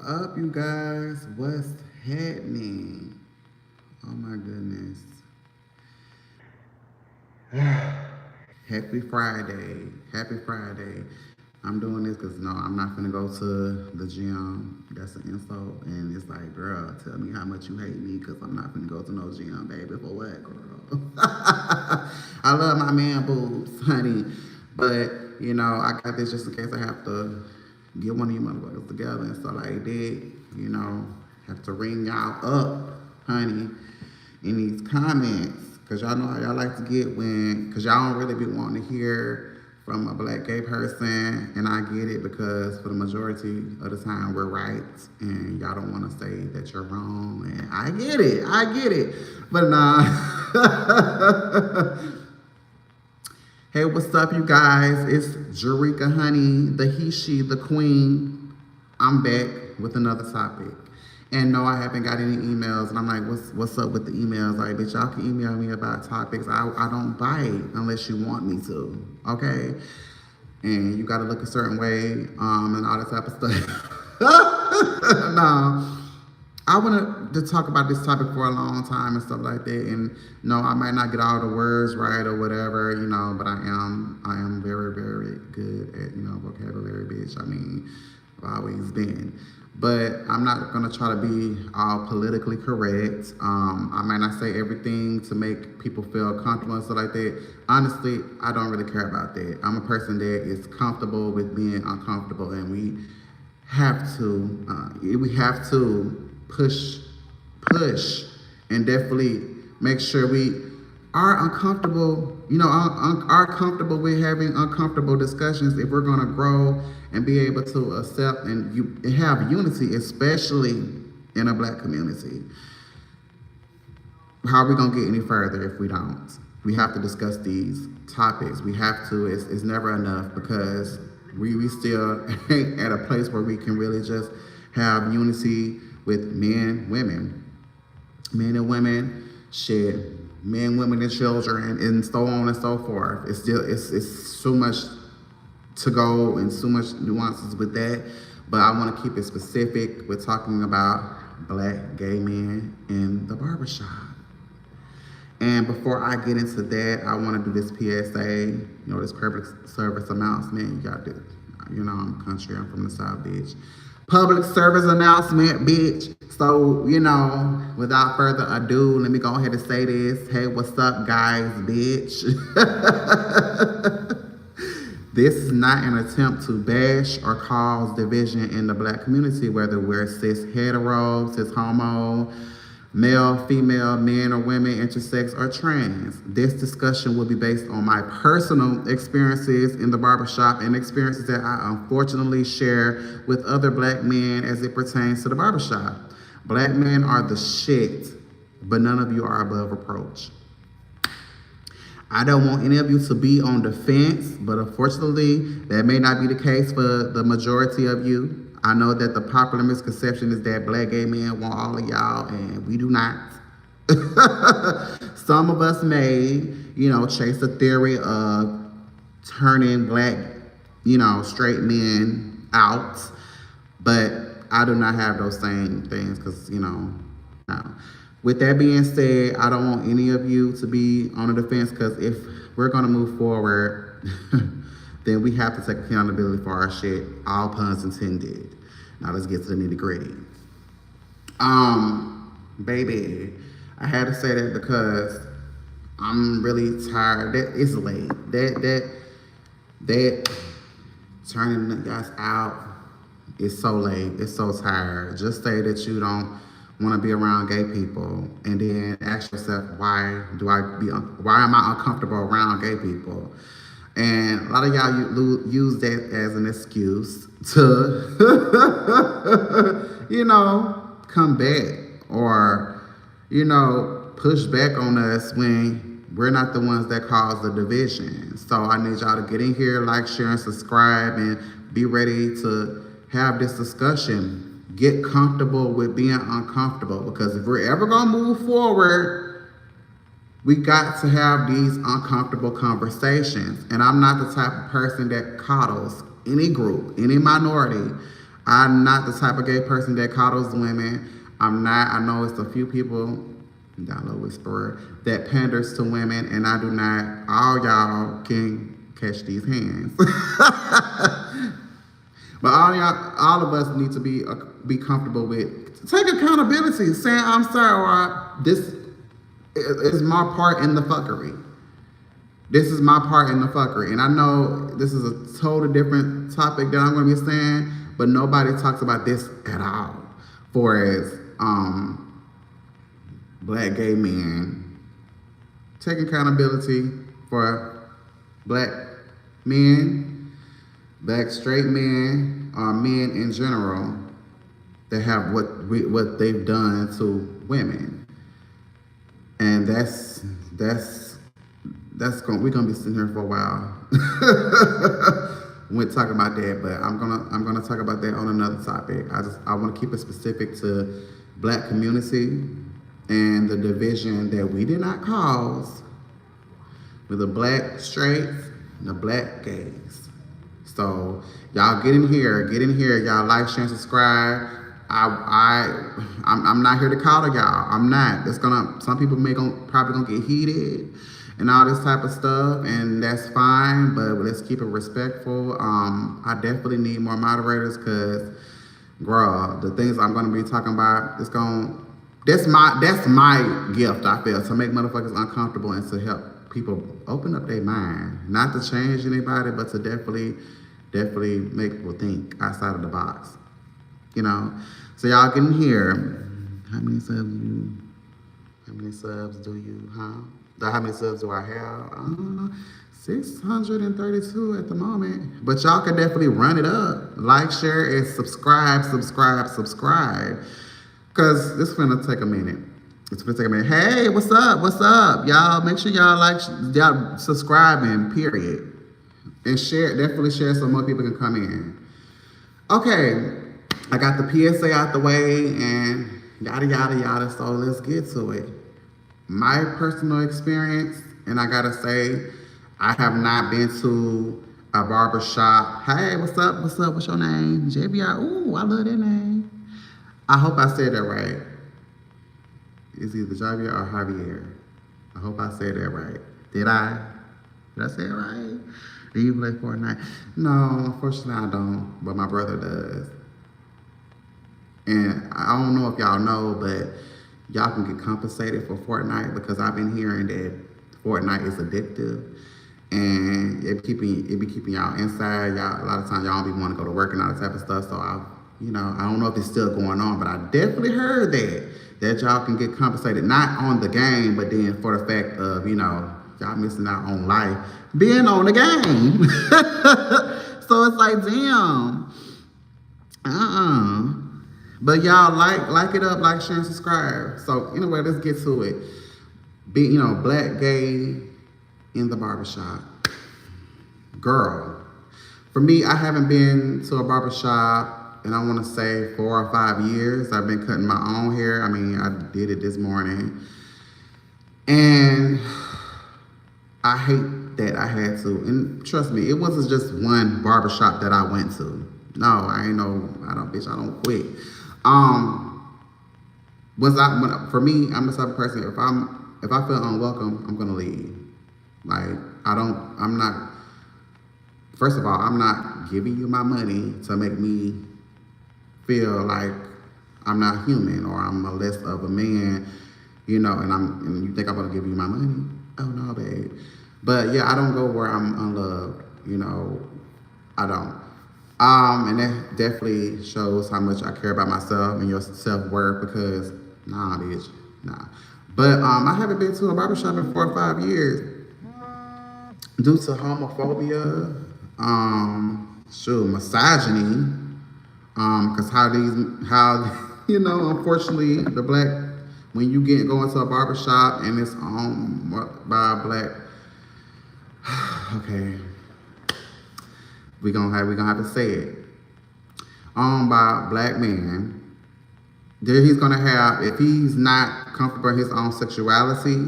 up, you guys? What's happening? Oh my goodness. Happy Friday. Happy Friday. I'm doing this because no, I'm not gonna go to the gym. That's an insult. And it's like, girl, tell me how much you hate me because I'm not gonna go to no gym, baby. For what, girl? I love my man boobs, honey. But, I got this just in case I have to get one of you motherfuckers together and stuff like that. Have to ring y'all up, honey, in these comments. Because y'all know how y'all like to get because y'all don't really be wanting to hear from a black gay person. And I get it because for the majority of the time we're right. And y'all don't want to say that you're wrong. And I get it. I get it. But nah. Hey, what's up, you guys? It's Jerika Honey, the he, she, the queen. I'm back with another topic. And no, I haven't got any emails. And I'm like, what's up with the emails? Like, bitch, y'all can email me about topics. I don't bite unless you want me to, okay? And you got to look a certain way and all that type of stuff. No. I wanted to talk about this topic for a long time and stuff like that. And no, I might not get all the words right or whatever, but I am very, very good at, vocabulary, bitch. I mean, I've always been. But I'm not going to try to be all politically correct. I might not say everything to make people feel comfortable and stuff like that. Honestly, I don't really care about that. I'm a person that is comfortable with being uncomfortable, and we have to push, and definitely make sure we are uncomfortable, are comfortable with having uncomfortable discussions if we're going to grow and be able to accept and have unity, especially in a black community. How are we going to get any further if we don't? We have to discuss these topics. We have to. It's never enough because we still ain't at a place where we can really just have unity with men and women, shit, men, women, and children, and so on and so forth. It's so much to go and so much nuances with that, but I want to keep it specific. We're talking about black gay men in the barbershop. And before I get into that, I want to do this PSA, this public service announcement. You got to, I'm country, I'm from the South, bitch. Public service announcement, bitch. So, without further ado, let me go ahead and say this. Hey, what's up, guys, bitch? This is not an attempt to bash or cause division in the black community, whether we're cis hetero, cis homo, male, female, men or women, intersex, or trans. This discussion will be based on my personal experiences in the barbershop and experiences that I unfortunately share with other black men as it pertains to the barbershop. Black men are the shit, but none of you are above reproach. I don't want any of you to be on the fence, but unfortunately, that may not be the case for the majority of you. I know that the popular misconception is that black gay men want all of y'all, and we do not. Some of us may, chase the theory of turning black, straight men out, but I do not have those same things because, no. With that being said, I don't want any of you to be on the defense because if we're going to move forward, then we have to take accountability for our shit, all puns intended. Now let's get to the nitty gritty. Baby, I had to say that because I'm really tired. It's late. That turning the guys out is so late. It's so tired. Just say that you don't want to be around gay people, and then ask yourself, why am I uncomfortable around gay people? And a lot of y'all use that as an excuse to, come back or, push back on us when we're not the ones that cause the division. So I need y'all to get in here, like, share, and subscribe, and be ready to have this discussion. Get comfortable with being uncomfortable, because if we're ever gonna move forward, we got to have these uncomfortable conversations. And I'm not the type of person that coddles any group, any minority. I'm not the type of gay person that coddles women. I'm not. I know it's a few people, down low whisperer, that panders to women, and I do not. All y'all can catch these hands. But all of us need to be comfortable with take accountability, saying I'm sorry, or this is my part in the fuckery. This is my part in the fuckery. And I know this is a totally different topic that I'm going to be saying, but nobody talks about this at all. For as black gay men taking accountability for black men, black straight men, or men in general that have what they've done to women. And we're gonna be sitting here for a while. We're talking about that, but I'm gonna talk about that on another topic. I want to keep it specific to black community and the division that we did not cause with the black straights and the black gays. So y'all get in here, y'all like, share, and subscribe. I'm not here to coddle y'all. I'm not. Some people probably gonna get heated and all this type of stuff, and that's fine, but let's keep it respectful. I definitely need more moderators, because girl, the things I'm gonna be talking about, that's my gift, I feel, to make motherfuckers uncomfortable and to help people open up their mind. Not to change anybody, but to definitely make people think outside of the box. You know? So y'all get in here. How many subs do you, How many subs do I have? 632 at the moment. But y'all can definitely run it up. Like, share, and subscribe. Because this is gonna take a minute. Hey, what's up? Y'all, make sure y'all subscribing, period. And definitely share so more people can come in. Okay, I got the PSA out the way and yada, yada, yada, so let's get to it. My personal experience, and I gotta say, I have not been to a barbershop. Hey, what's up? What's your name? JBI. Ooh, I love that name. I hope I said that right. It's either Javier or Javier. I hope I said that right. Did I say it right? Do you play Fortnite? No, unfortunately I don't, but my brother does. And I don't know if y'all know, but y'all can get compensated for Fortnite, because I've been hearing that Fortnite is addictive, and it be keeping y'all inside. Y'all, a lot of times y'all don't be wanting to go to work and all that type of stuff. So I don't know if it's still going on, but I definitely heard that y'all can get compensated, not on the game, but then for the fact of, y'all missing out on life being on the game. So it's like, damn. But y'all like it up, like, share, and subscribe. So anyway, let's get to it. Black gay in the barbershop. Girl, for me, I haven't been to a barbershop, and I want to say 4 or 5 years. I've been cutting my own hair. I mean, I did it this morning. And I hate that I had to. And trust me, it wasn't just one barbershop that I went to. No, I don't quit. For me, I'm the type of person, if I feel unwelcome, I'm gonna leave. Like, first of all, I'm not giving you my money to make me feel like I'm not human or I'm less of a man, and you think I'm gonna give you my money? Oh no, babe. But yeah, I don't go where I'm unloved, I don't. And that definitely shows how much I care about myself and your self-worth, because, nah, bitch, nah. But I haven't been to a barbershop in 4 or 5 years due to homophobia, misogyny, because unfortunately, the black, when you go into a barbershop and it's owned by a black, okay, we're gonna have to say it. Owned by a black man. There he's gonna have, if he's not comfortable in his own sexuality,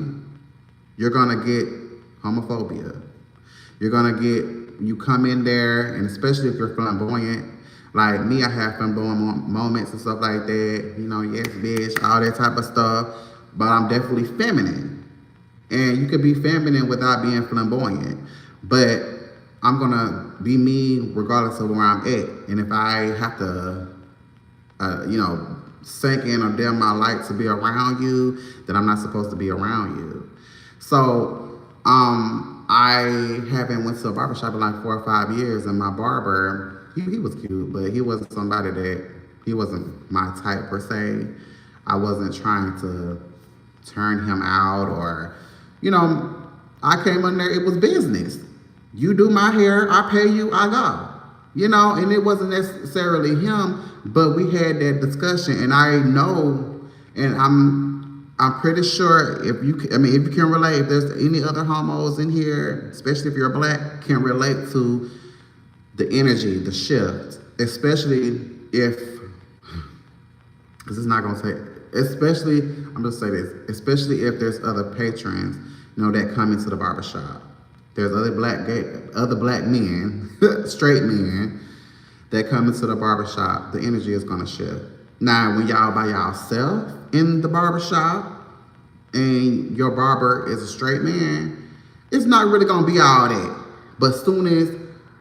you're gonna get homophobia. You're gonna get, you come in there, and especially if you're flamboyant, Like me, I have flamboyant moments and stuff like that. You know, yes, bitch, all that type of stuff. But I'm definitely feminine. And you could be feminine without being flamboyant. But I'm gonna be me regardless of where I'm at. And if I have to, sink in or dim my light to be around you, then I'm not supposed to be around you. So, I haven't went to a barbershop in like 4 or 5 years, and my barber, he was cute, but he wasn't somebody that, he wasn't my type per se. I wasn't trying to turn him out or, I came in there, it was business. You do my hair, I pay you, I go. And it wasn't necessarily him, but we had that discussion, and I know, and I'm pretty sure if you can relate, if there's any other homos in here, especially if you're black, can relate to the energy, the shift, especially if, because it's not gonna say, especially, I'm gonna say this, especially if there's other patrons, that come into the barbershop. There's other black men, straight men, that come into the barbershop, the energy is gonna shift. Now, when y'all by yourself in the barbershop and your barber is a straight man, it's not really gonna be all that. But soon as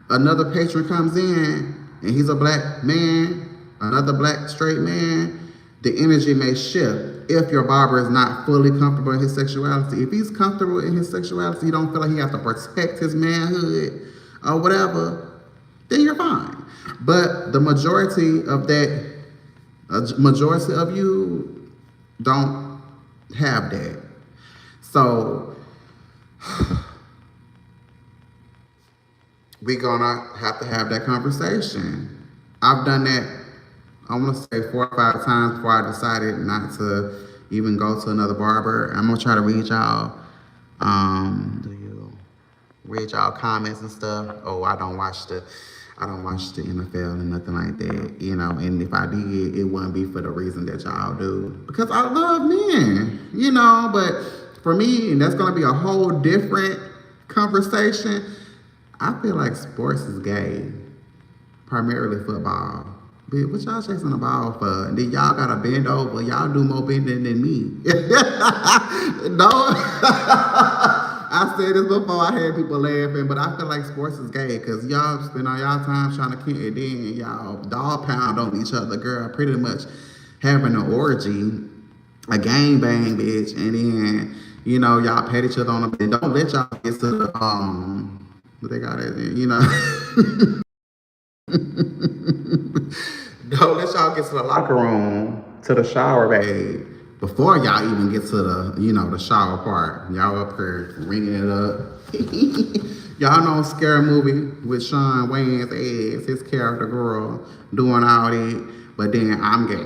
another patron comes in and he's a black man, another black straight man, the energy may shift if your barber is not fully comfortable in his sexuality. If he's comfortable in his sexuality, he don't feel like he has to protect his manhood or whatever, then you're fine. But the majority of you don't have that. So we're gonna have to have that conversation. I've done that, I want to say 4 or 5 times before I decided not to even go to another barber. I'm gonna try to read y'all. Read y'all comments and stuff? Oh, I don't watch the NFL and nothing like that. And if I did, it wouldn't be for the reason that y'all do, because I love men. But for me, and that's gonna be a whole different conversation. I feel like sports is gay, primarily football. Bitch, what y'all chasing the ball for? And then y'all gotta bend over. Y'all do more bending than me. No, I said this before. I had people laughing, but I feel like sports is gay because y'all spend all y'all time trying to kill, and then y'all dog pound on each other, girl. Pretty much having an orgy, a gang bang, bitch, and then y'all pat each other on the. And don't let y'all get to the what they got it, Don't let y'all get to the locker room, to the shower bay, before y'all even get to the, the shower part. Y'all up here ringing it up. Y'all know Scary Movie with Sean Wayne's ass, his character girl, doing all that, but then I'm gay.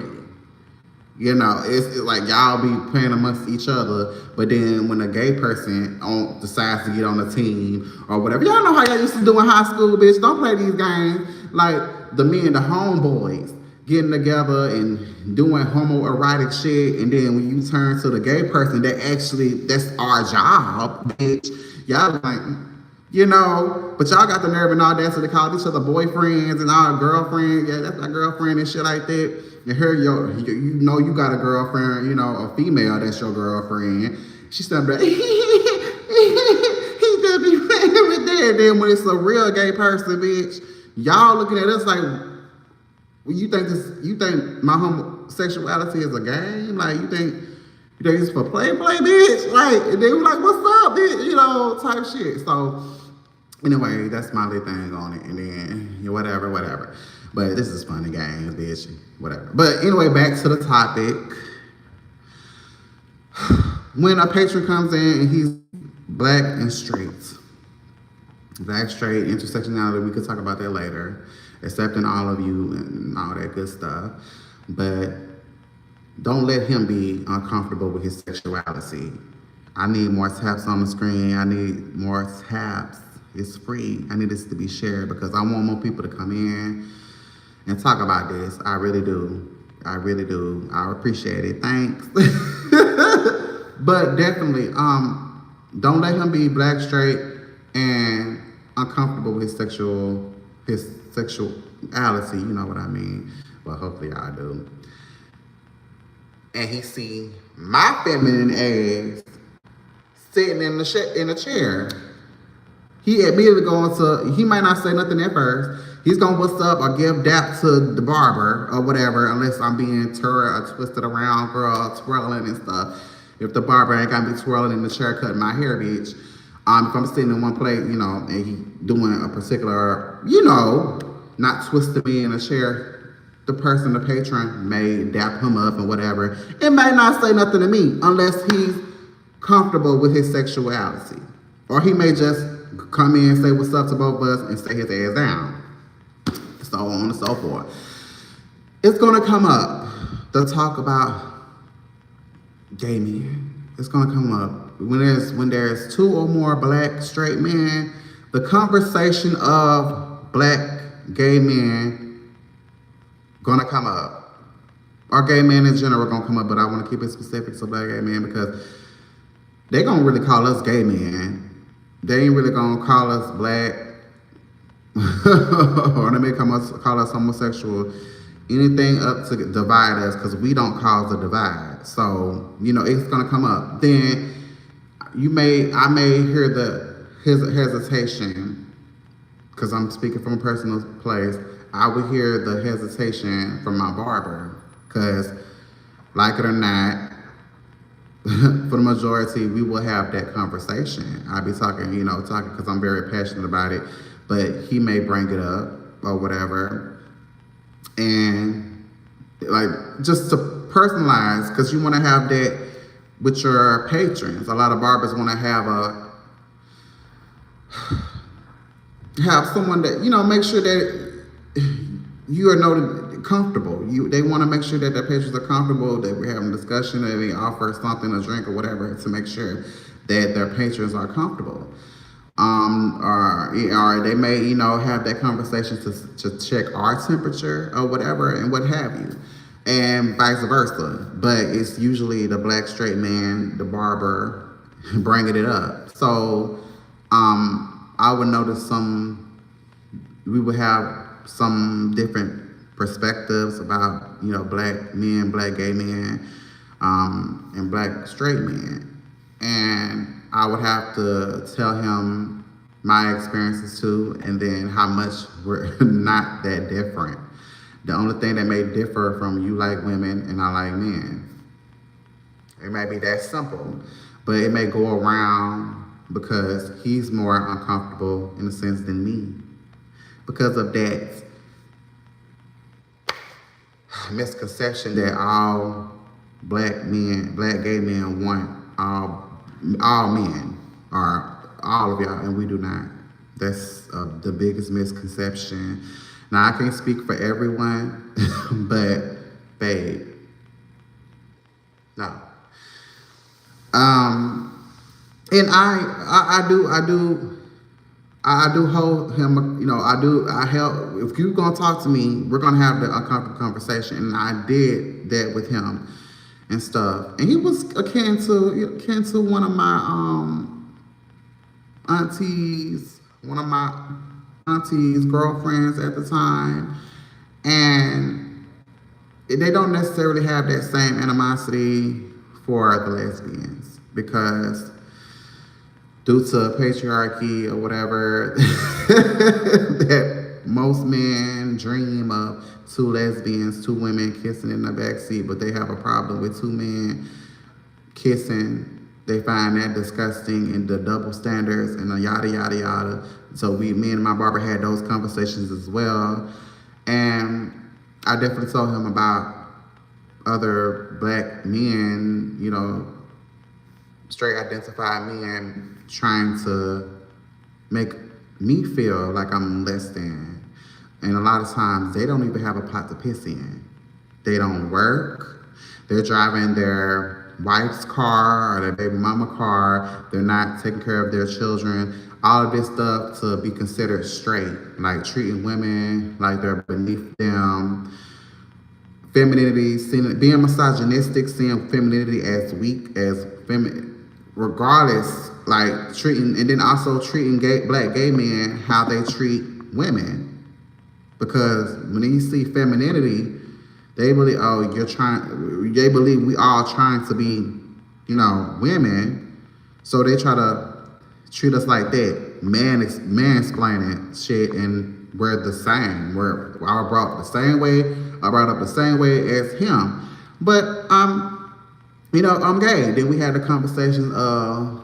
It's like y'all be playing amongst each other, but then when a gay person decides to get on the team or whatever, y'all know how y'all used to do in high school, bitch. Don't play these games. Like the homeboys getting together and doing homoerotic shit, and then when you turn to the gay person, that's our job, bitch. Y'all like, but y'all got the nerve and audacity to call each other boyfriends and our girlfriends. Yeah, that's my girlfriend and shit like that. And her, you got a girlfriend, a female that's your girlfriend. She said, he just be playing with that. And then when it's a real gay person, bitch, y'all looking at us like, well, you think my homosexuality is a game? Like, you think it's for play, bitch? Like, and they were like, what's up, bitch? Type shit. So, anyway, that's my little thing on it. And then, whatever. But this is funny games, bitch. Whatever. But anyway, back to the topic. When a patron comes in and he's black and straight, intersectionality, we could talk about that later. Accepting all of you and all that good stuff. But don't let him be uncomfortable with his sexuality. I need more taps on the screen. I need more taps. It's free. I need this to be shared because I want more people to come in and talk about this. I really do. I appreciate it. Thanks. But definitely, don't let him be black, straight, and uncomfortable with his sexual sexuality, you know what I mean? Well, hopefully y'all do. And he see my feminine ass sitting in a chair. He immediately going to, he might not say nothing at first. He's going to what's up or give dap to the barber or whatever, unless I'm being turned or twisted around, girl, twirling and stuff. If the barber ain't got to be twirling in the chair cutting my hair, bitch. If I'm sitting in one place, you know, and he doing a particular, you know, not twisting me in a chair, the person, the patron, may dap him up and whatever. It may not say nothing to me unless he's comfortable with his sexuality. Or he may just come in and say what's up to both of us and stay his ass down. So on and so forth. It's gonna come up, the talk about gay men. It's gonna come up. When there's two or more black straight men, the conversation of black gay men gonna come up. Or gay men in general gonna come up, but I wanna keep it specific to black gay men because they gonna really call us gay men. They ain't really gonna call us black or they may call us homosexual. Anything up to divide us because we don't cause a divide. So, you know, it's gonna come up. Then I may hear his hesitation because I'm speaking from a personal place. I would hear the hesitation from my barber because, like it or not, for the majority, we will have that conversation. I'll be talking because I'm very passionate about it, but he may bring it up or whatever. And like, just to personalize, because you want to have that with your patrons. A lot of barbers want to have someone that, you know, make sure that you are noted comfortable. They want to make sure that their patrons are comfortable, that we're having a discussion, that they offer something, a drink or whatever, to make sure that their patrons are comfortable. Or they may, you know, have that conversation to check our temperature or whatever and what have you. And vice versa. But it's usually the black straight man, the barber, bringing it up. So I would notice we would have some different perspectives about, you know, black men, black gay men, and black straight men. And I would have to tell him my experiences too, and then how much we're not that different. The only thing that may differ from you like women and I like men. It may be that simple, but it may go around because he's more uncomfortable in a sense than me. Because of that misconception that all black gay men want all men, or all of y'all, and we do not. That's the biggest misconception. Now, I can't speak for everyone, but babe, no. And I do hold him, you know, I help. If you're gonna talk to me, we're gonna have the uncomfortable conversation. And I did that with him and stuff. And he was akin to one of my aunties' girlfriends at the time. And they don't necessarily have that same animosity for the lesbians because due to patriarchy or whatever, that most men dream of two lesbians, two women kissing in the backseat, but they have a problem with two men kissing. They find that disgusting and the double standards and the yada, yada, yada. So me and my barber had those conversations as well. And I definitely told him about other black men, you know, straight identified men trying to make me feel like I'm less than. And a lot of times they don't even have a pot to piss in. They don't work. They're driving their wife's car or their baby mama car. They're not taking care of their children. All of this stuff to be considered straight, like treating women like they're beneath them. Femininity, being misogynistic, seeing femininity as weak, as feminine, regardless, like treating, and then also treating black gay men how they treat women. Because when they see femininity, they believe, oh, you're trying. They believe we all trying to be, women. So they try to treat us like that, mansplaining shit, and we're the same. I brought the same way. I brought up the same way as him, but I'm gay. Then we had the conversation of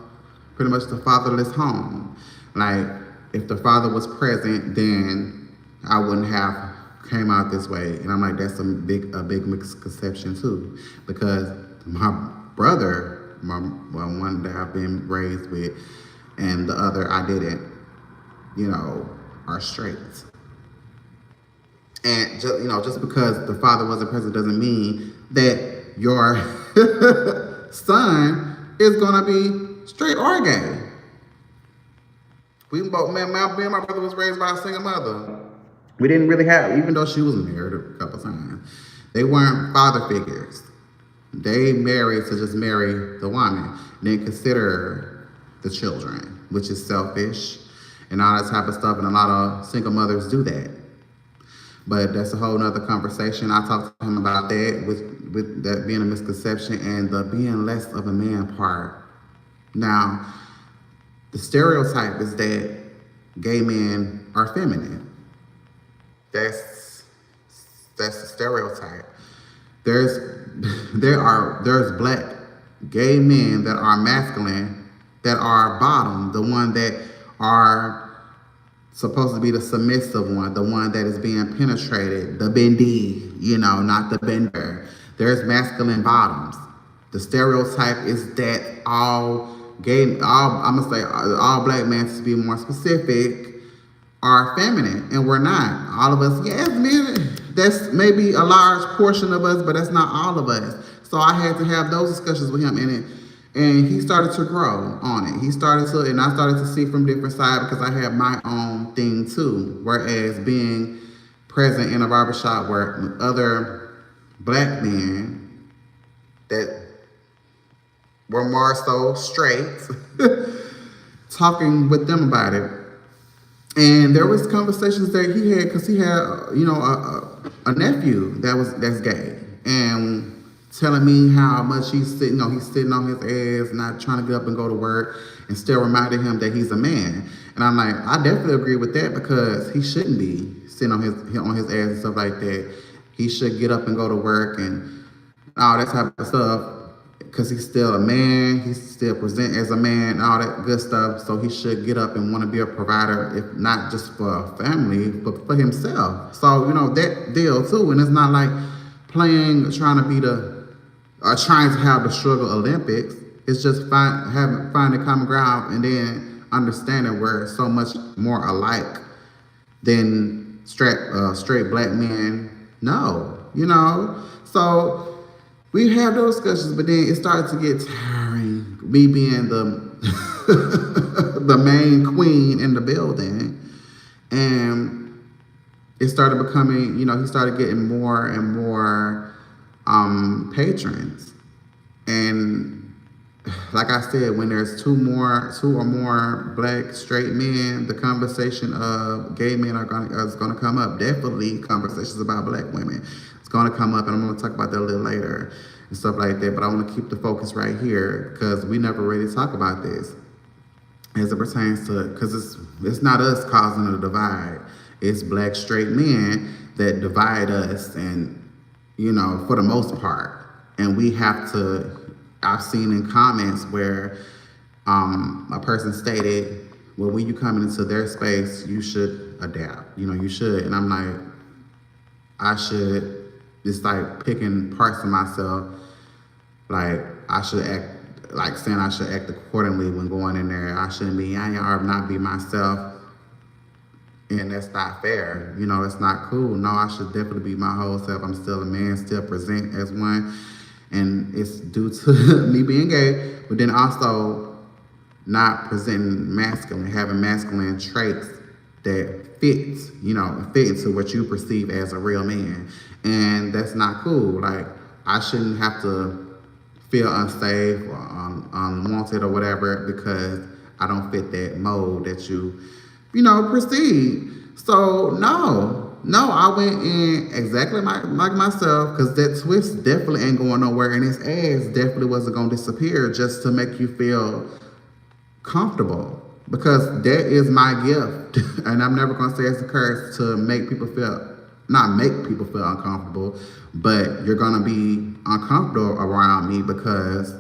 pretty much the fatherless home. Like, if the father was present, then I wouldn't have came out this way. And I'm like, that's a big misconception too, because my brother, one that I've been raised with, and the other I didn't, are straight. And just because the father wasn't present doesn't mean that your son is gonna be straight or gay. We both, me and my brother was raised by a single mother. We didn't really have, even though she was married a couple times, they weren't father figures. They married to just marry the woman, and then consider the children, which is selfish and all that type of stuff. And a lot of single mothers do that. But that's a whole nother conversation. I talked to him about that, with that being a misconception and the being less of a man part. Now, the stereotype is that gay men are feminine. That's the stereotype. There's black gay men that are masculine, that are bottom, the one that are supposed to be the submissive one, the one that is being penetrated, the bendy, not the bender. There's masculine bottoms. The stereotype is that all black men, to be more specific, are feminine, and we're not. All of us, yes, men, that's maybe a large portion of us, but that's not all of us. So I had to have those discussions with him, and he started to grow on it. And I started to see from different sides, because I have my own thing too. Whereas being present in a barbershop where other black men that were more so straight, talking with them about it. And there was conversations that he had, because he had, a nephew that's gay, and telling me how much he's sitting on his ass, not trying to get up and go to work, and still reminding him that he's a man. And I'm like, I definitely agree with that, because he shouldn't be sitting on his ass and stuff like that. He should get up and go to work and all that type of stuff, because he's still a man. He still present as a man and all that good stuff. So he should get up and want to be a provider, if not just for a family, but for himself. So, that deal too. And it's not like trying to have the struggle Olympics. It's just finding common ground, and then understanding we're so much more alike than straight black men. No, So we have those discussions, but then it started to get tiring. Me being the main queen in the building, and it started becoming, he started getting more and more patrons. And like I said, when there's two or more black straight men, the conversation of gay men is gonna come up. Definitely conversations about black women. It's gonna come up, and I'm gonna talk about that a little later and stuff like that. But I want to keep the focus right here, because we never really talk about this as it pertains to, because it's not us causing a divide. It's black straight men that divide us, and for the most part. And we have to, I've seen in comments where a person stated, well, when you come into their space, you should adapt. You should. And I'm like, I should. It's like picking parts of myself. Like, I should act, like saying I should act accordingly when going in there. I shouldn't be, or not be myself. And that's not fair. It's not cool. No, I should definitely be my whole self. I'm still a man, still present as one. And it's due to me being gay, but then also not presenting masculine, having masculine traits that fit into what you perceive as a real man. And that's not cool. Like, I shouldn't have to feel unsafe or unwanted or whatever, because I don't fit that mold that you perceive. So no, no, I went in exactly like myself because that twist definitely ain't going nowhere, and his ass definitely wasn't going to disappear just to make you feel comfortable. Because that is my gift, and I'm never going to say it's a curse to make people feel, not make people feel uncomfortable, but you're going to be uncomfortable around me because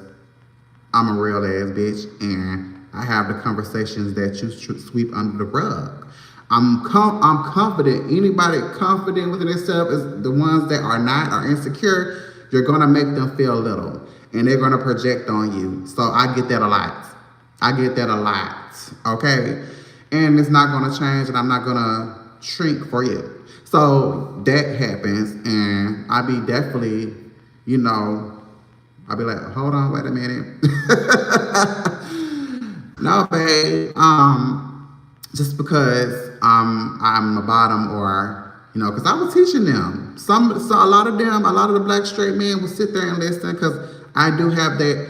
I'm a real ass bitch, and I have the conversations that you sweep under the rug. I'm confident. Anybody confident within themselves is the ones that are not, are insecure. You're gonna make them feel little, and they're gonna project on you. So I get that a lot. I get that a lot. Okay, and it's not gonna change, and I'm not gonna shrink for you. So that happens, and I be definitely, you know, I'll be like, hold on, wait a minute. No, babe. Just because I'm a bottom, or you know, because I was teaching them. A lot of them, a lot of the black straight men will sit there and listen because I do have that.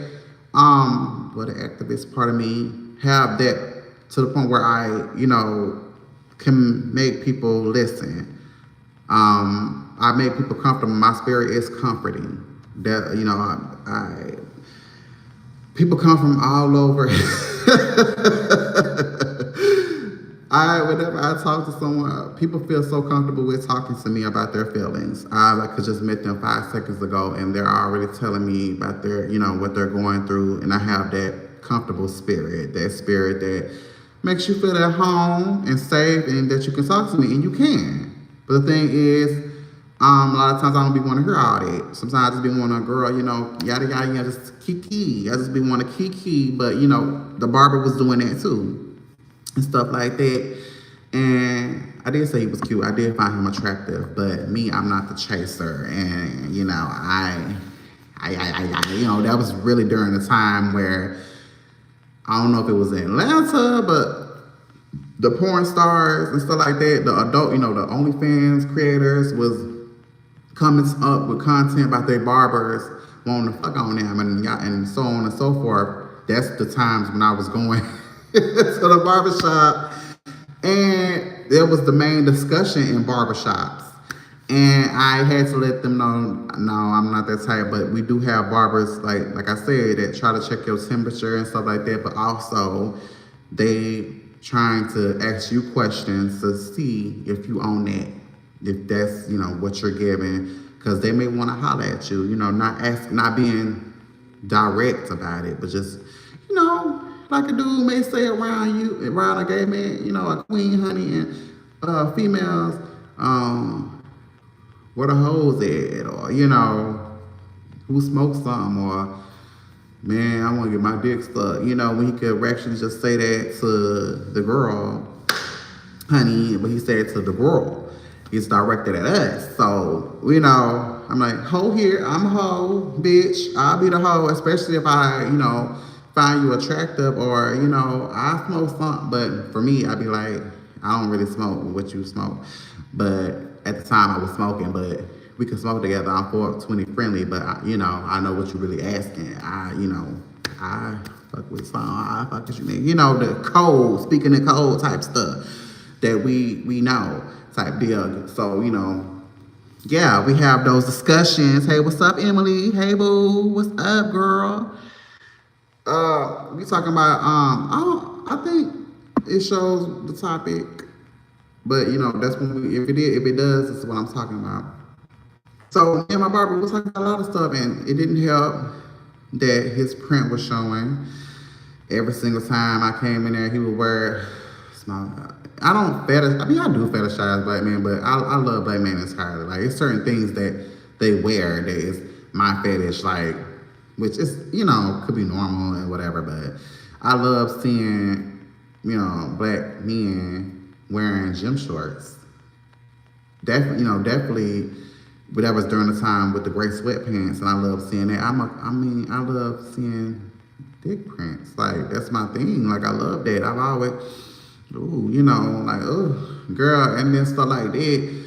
What the activist part of me have that to the point where I, you know, can make people listen. I make people comfortable. My spirit is comforting. That, you know, I people come from all over. Whenever I talk to someone, people feel so comfortable with talking to me about their feelings. I could just met them 5 seconds ago, and they're already telling me about their, you know, what they're going through, and I have that comfortable spirit, that spirit that makes you feel at home and safe, and that you can talk to me, and you can. But the thing is, a lot of times I don't be want to hear all that. Sometimes I just be want a girl, you know, yada yada yada, just kiki. I just be want to kiki, but you know, the barber was doing that too. And stuff like that. And I did say he was cute. I did find him attractive, but me, I'm not the chaser. And you know, I you know, that was really during the time where I don't know if it was in Atlanta, but the porn stars and stuff like that, the adult, you know, the OnlyFans creators was coming up with content about their barbers wanting to fuck on them and so on and so forth. That's the times when I was going to the barbershop, and there was the main discussion in barbershops, and I had to let them know, no, I'm not that type, but we do have barbers, like I said, that try to check your temperature and stuff like that, but also they trying to ask you questions to see if you own that, if that's, you know, what you're giving, because they may want to holler at you, you know, not being direct about it, but just, you know, like a dude may say around a gay man, you know, a queen, honey, and females, where the hoes at, or, you know, who smokes something, or, man, I want to get my dick stuck, you know, when he could actually just say that to the girl, honey, but he said it to the girl. It's directed at us. So, you know, I'm like, hoe here, I'm a hoe, bitch, I'll be the hoe, especially if I, you know, find you attractive, or, you know, I smoke something, but for me, I'd be like, I don't really smoke what you smoke. But at the time I was smoking, but we could smoke together. I'm 420 friendly, but you know, I know what you're really asking. I fuck with some, I fuck with you, man. You know, the code, speaking in code type stuff that we know type deal. So, you know, yeah, we have those discussions. Hey, what's up, Emily? Hey, boo, what's up, girl? We talking about I think it shows the topic, but you know, that's when if it does, this is what I'm talking about. So me and my barber was talking about a lot of stuff, and it didn't help that his print was showing every single time I came in there. He would wear small. I don't fetish. I mean, I do fetishize black men, but I love black men entirely. Like, it's certain things that they wear that is my fetish, like, which is, you know, could be normal and whatever, but I love seeing, you know, black men wearing gym shorts. Definitely, but that was during the time with the gray sweatpants, and I love seeing that. I love seeing dick prints. Like, that's my thing. Like, I love that. I've always, ooh, you know, like, oh, girl, and then stuff like that.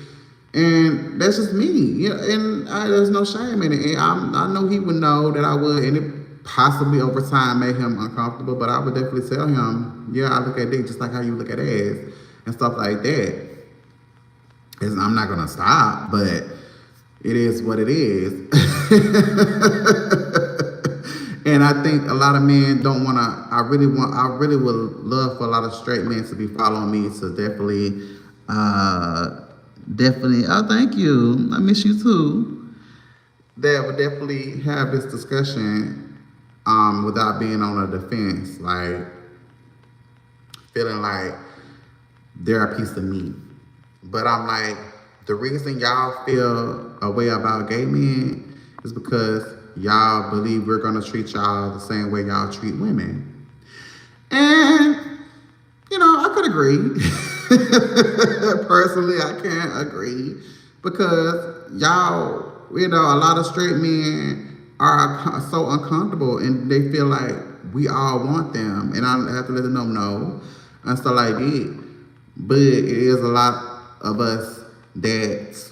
And that's just me, you know, and there's no shame in it. And I know he would know that I would, and it possibly over time made him uncomfortable, but I would definitely tell him, yeah, I look at dick just like how you look at ass and stuff like that. I'm not gonna stop, but it is what it is. And I think a lot of men don't wanna. I really would love for a lot of straight men to be following me. So definitely. Oh, thank you. I miss you too. That would definitely have this discussion, without being on a defense, like feeling like they're a piece of meat. But I'm like, the reason y'all feel a way about gay men is because y'all believe we're gonna treat y'all the same way y'all treat women. And, I could agree. Personally, I can't agree because y'all, a lot of straight men are so uncomfortable and they feel like we all want them. And I have to let them know no and stuff like that. But it is a lot of us that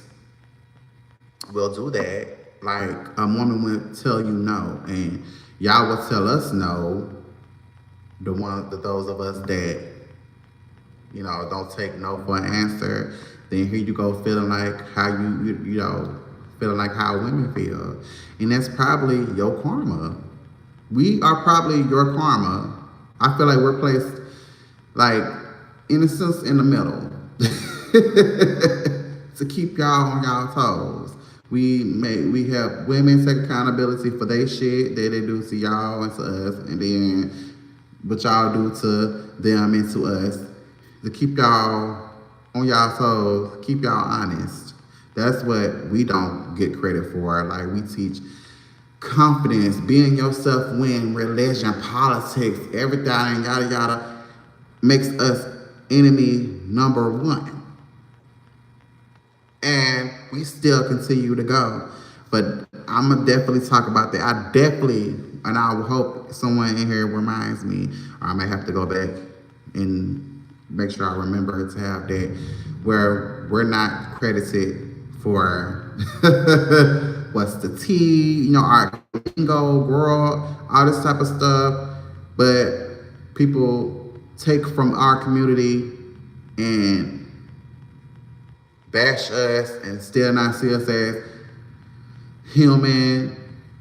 will do that. Like a woman would tell you no, and y'all would tell us no. Those of us that don't take no for an answer. Then here you go feeling like how feeling like how women feel, and that's probably your karma. We are probably your karma. I feel like we're placed like in a sense in the middle to keep y'all on y'all toes. We have women take accountability for their shit that they do to y'all and to us, and then what y'all do to them and to us to keep y'all on y'all toes, keep y'all honest. That's what we don't get credit for. Like we teach confidence, being yourself, win, religion, politics, everything, yada yada, makes us enemy number one. And we still continue to go. But I'm going to definitely talk about that. And I hope someone in here reminds me, or I may have to go back and make sure I remember to have that, where we're not credited for what's the tea, our lingo, girl, all this type of stuff. But people take from our community and bash us and still not see us as human,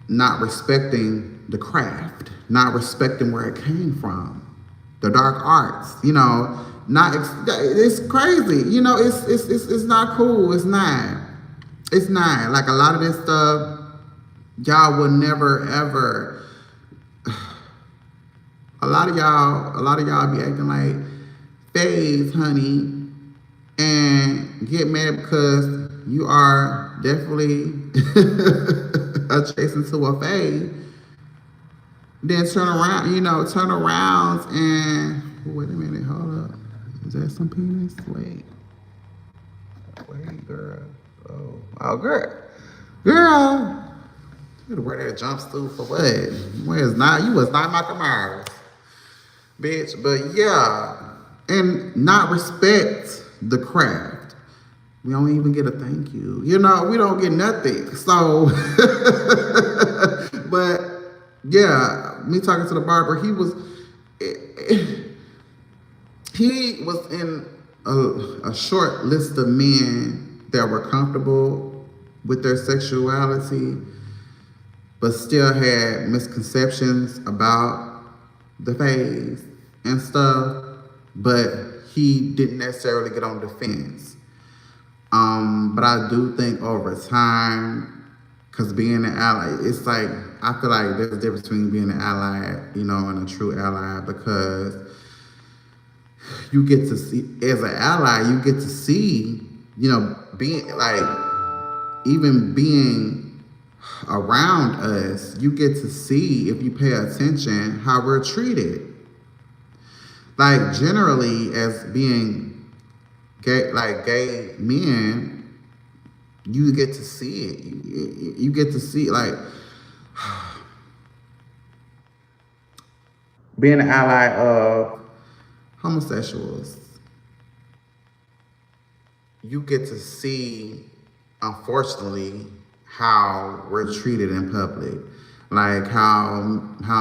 not respecting the craft, not respecting where it came from, the dark arts, it's crazy, it's not cool, it's not like a lot of this stuff, y'all would never ever, a lot of y'all be acting like phase, honey, and get mad because you are definitely adjacent to a fade. Then turn around and wait a minute, hold up. Is that some penis? Wait, girl. Oh, girl. You gotta wear that jumpsuit for what? You was not Michael Myers, bitch. But yeah, and not respect the craft. We don't even get a thank you. We don't get nothing. So, but yeah, me talking to the barber, he was in a short list of men that were comfortable with their sexuality, but still had misconceptions about the phase and stuff, but he didn't necessarily get on defense. But I do think over time, because being an ally, it's like, I feel like there's a difference between being an ally, and a true ally, because you get to see, as an ally, you get to see, being like, even being around us, you get to see, if you pay attention, how we're treated. Like generally, as being gay men, you get to see it. You get to see, like, being an ally of homosexuals. You get to see, unfortunately, how we're treated in public. Like how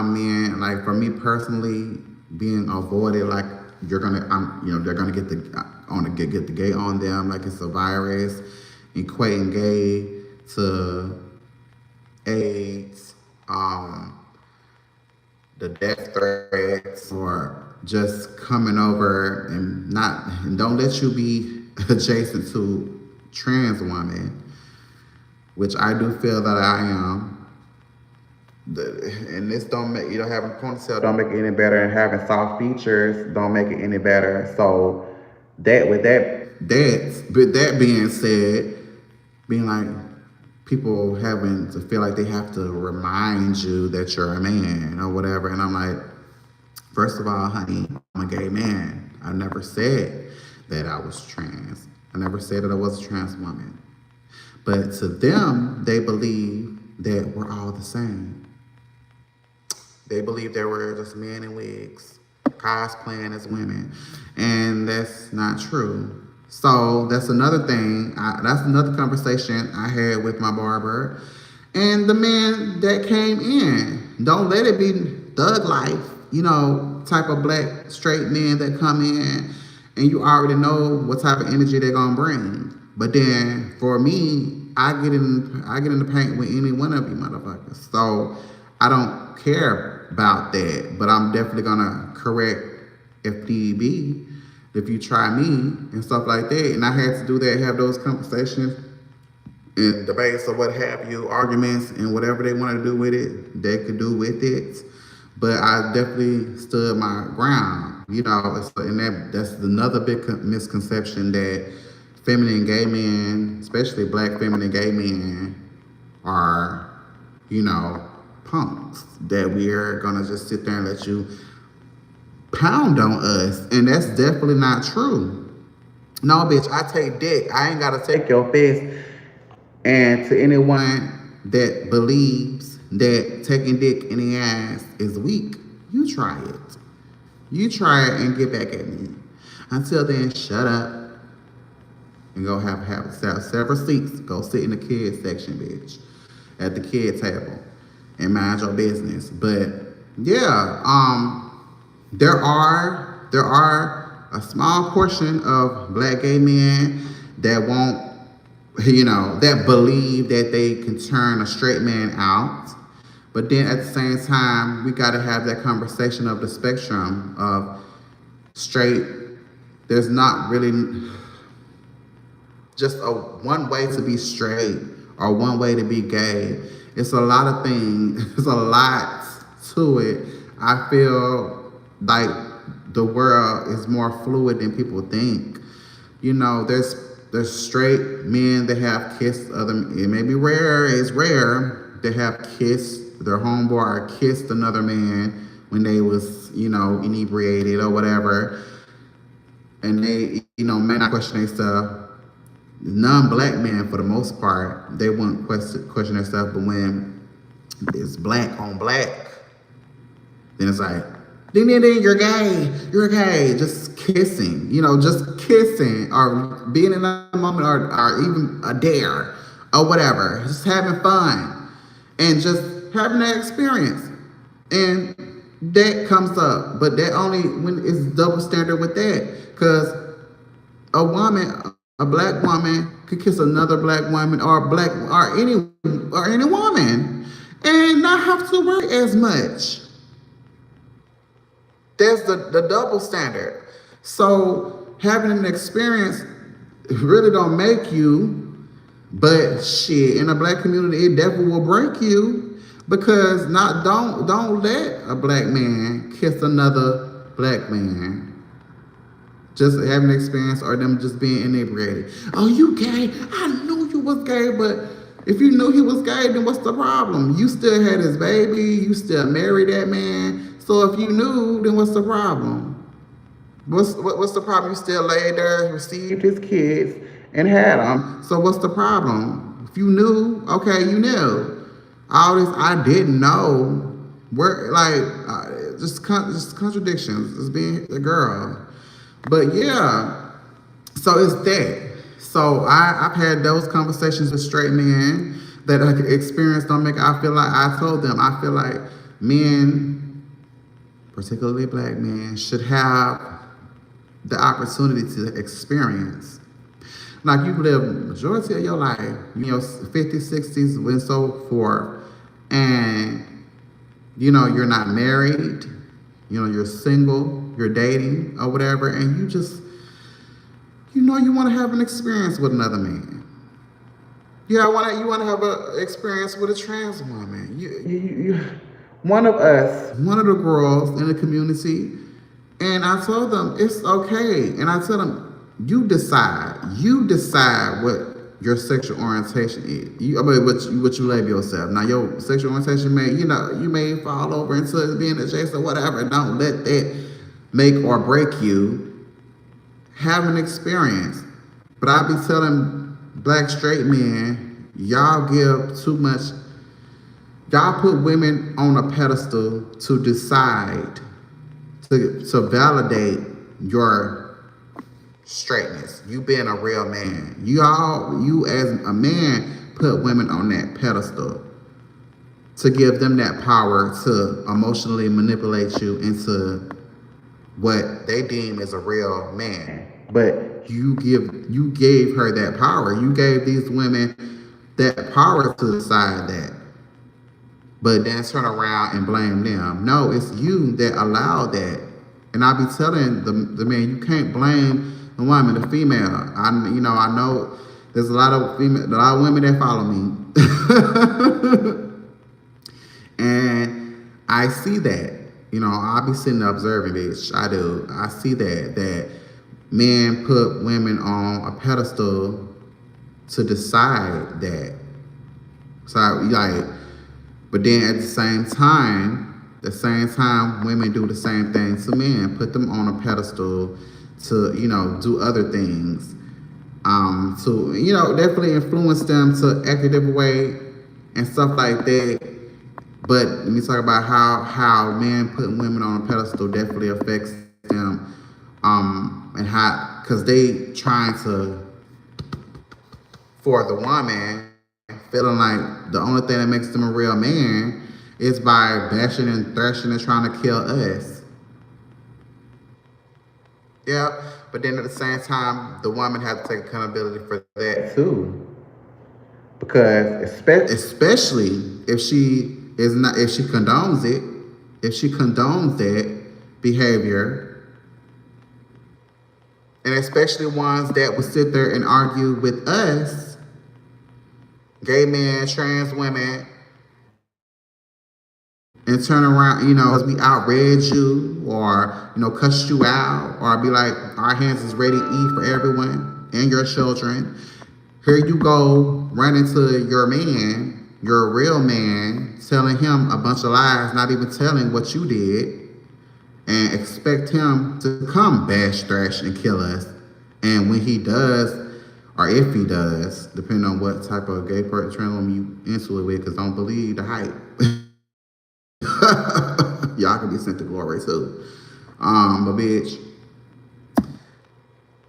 men, like for me personally, being avoided, like they're gonna get the on to get the gay on them like it's a virus, equating gay to AIDS, the death threats, or just coming over and don't let you be adjacent to trans women, which I do feel that I am. And this don't make, having a ponytail don't make it any better, and having soft features don't make it any better. So with that being said, being like people having to feel like they have to remind you that you're a man or whatever, and I'm like, first of all, honey, I'm a gay man. I never said that I was trans. I never said that I was a trans woman. But to them, they believe that we're all the same. They believe that we're just men in wigs, cosplaying as women. And that's not true. So that's another thing. That's another conversation I had with my barber. And the man that came in, don't let it be thug life, type of black straight men that come in and you already know what type of energy they're gonna bring. But then for me, I get in the paint with any one of you motherfuckers. So I don't care about that. But I'm definitely gonna correct if need be, if you try me and stuff like that. And I had to do that, have those conversations and debates or what have you, arguments, and whatever they want to do with it, they could do with it. But I definitely stood my ground, and that's another big misconception, that feminine gay men, especially black feminine gay men, are, punks, that we're gonna just sit there and let you pound on us. And that's definitely not true. No, bitch, I take dick. I ain't gotta take your fist. And to anyone that believes that taking dick in the ass is weak, you try it. You try it and get back at me. Until then, shut up and go have several seats. Go sit in the kids section, bitch, at the kid table, and mind your business. But yeah, there are a small portion of black gay men that won't, that believe that they can turn a straight man out. But then at the same time, we got to have that conversation of the spectrum of straight. There's not really just one way to be straight or one way to be gay. It's a lot of things. There's a lot to it. I feel like the world is more fluid than people think. There's straight men that have kissed other. It may be rare. It's rare. They have kissed their homeboy or kissed another man when they was, inebriated or whatever, and they, may not question themselves. Non-black men, for the most part, they won't question themselves. But when it's black on black, then it's like, ding, ding, ding, you're gay. Just kissing, just kissing, or being in a moment, or even a dare, or whatever. Just having fun, and just having that experience. And that comes up, but that only when it's double standard with that. Because a black woman could kiss another black woman, or any woman, and not have to worry as much. That's the double standard. So having an experience really don't make you, but shit, in a black community, it definitely will break you, because don't let a black man kiss another black man. Just having an experience, or them just being inebriated. Oh, you gay? I knew you was gay, but if you knew he was gay, then what's the problem? You still had his baby, you still married that man. So if you knew, then what's the problem? What's the problem? You still laid there, received his kids, and had them. So what's the problem? If you knew, okay, you knew. All this I didn't know, just contradictions, just being a girl. But yeah, so it's that. So I've had those conversations with straight men that I experienced don't make. I feel like I told them, I feel like men, particularly black men, should have the opportunity to experience. Like you live majority of your life, 50s, 60s, and so forth, and you're not married, you're single, you're dating or whatever, and you just, you want to have an experience with another man. Yeah, you want to have an experience with a trans woman. One of us, one of the girls in the community, and I told them it's okay. And I told them, you decide what your sexual orientation is. What you label yourself. Now your sexual orientation you may fall over into being adjacent or whatever. Don't let that make or break you. Have an experience. But I be telling black straight men, y'all give too much. Y'all put women on a pedestal to decide, to validate your straightness. You being a real man. You as a man put women on that pedestal to give them that power to emotionally manipulate you into what they deem as a real man. But you gave her that power. You gave these women that power to decide that. But then turn around and blame them. No, it's you that allowed that. And I be telling the man, you can't blame the woman, the female. I know there's a lot of women that follow me. And I see that. I'll be sitting there observing this. I do. I see that men put women on a pedestal to decide that. So but then at the same time, women do the same thing to men, put them on a pedestal to, do other things, to, definitely influence them to act a different way and stuff like that. But let me talk about how men putting women on a pedestal definitely affects them, and how, because they trying to, for the woman, feeling like the only thing that makes them a real man is by bashing and thrashing and trying to kill us. Yeah, but then at the same time, the woman has to take accountability for that too. Because especially if she condones it, if she condones that behavior, and especially ones that would sit there and argue with us, gay men, trans women, and turn around, because we outrage you or, cuss you out, or be like, our hands is ready to eat for everyone and your children. Here you go, run into your man, your real man, telling him a bunch of lies, not even telling what you did, and expect him to come bash, thrash, and kill us. And when he does, or if he does, depending on what type of gay person, trans woman you into it with, because don't believe the hype. Y'all can be sent to glory too. But bitch,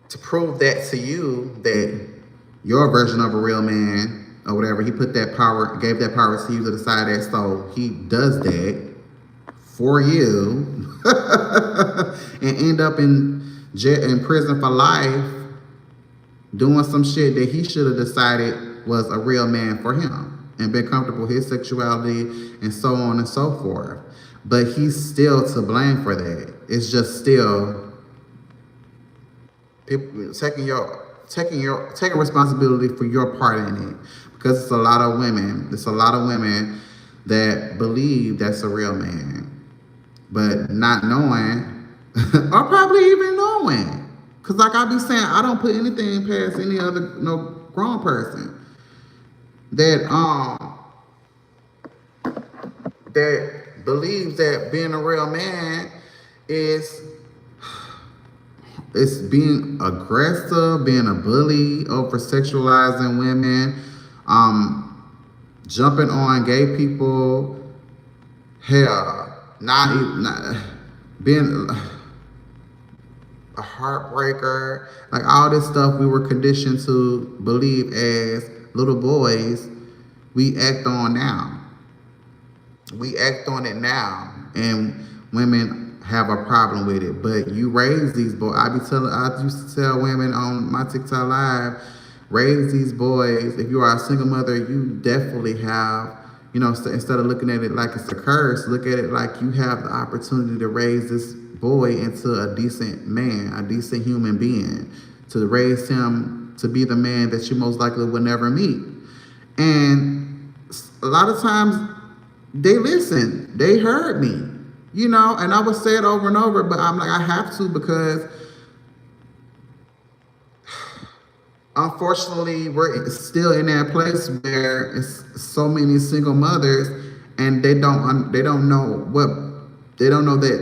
to prove that to you, that your version of a real man or whatever, he put that power, gave that power to you to decide that, so he does that for you and end up in prison for life doing some shit that he should have decided was a real man for him and been comfortable with his sexuality and so on and so forth. But he's still to blame for that. It's just still people taking responsibility for your part in it. Because it's a lot of women that believe that's a real man, but not knowing, or probably even knowing. Because like I be saying, I don't put anything past any other grown person that believes that being a real man is being aggressive, being a bully, over sexualizing women, jumping on gay people, hell, not being a heartbreaker, like all this stuff we were conditioned to believe as little boys, we act on now. We act on it now, and women have a problem with it. But you raise these boys. I used to tell women on my TikTok live, raise these boys. If you are a single mother, you definitely have, instead of looking at it like it's a curse, look at it like you have the opportunity to raise this boy into a decent man, a decent human being, to raise him to be the man that you most likely will never meet. And a lot of times they listen, they heard me, and I would say it over and over, but I'm like, I have to, because unfortunately we're still in that place where it's so many single mothers, and they don't know that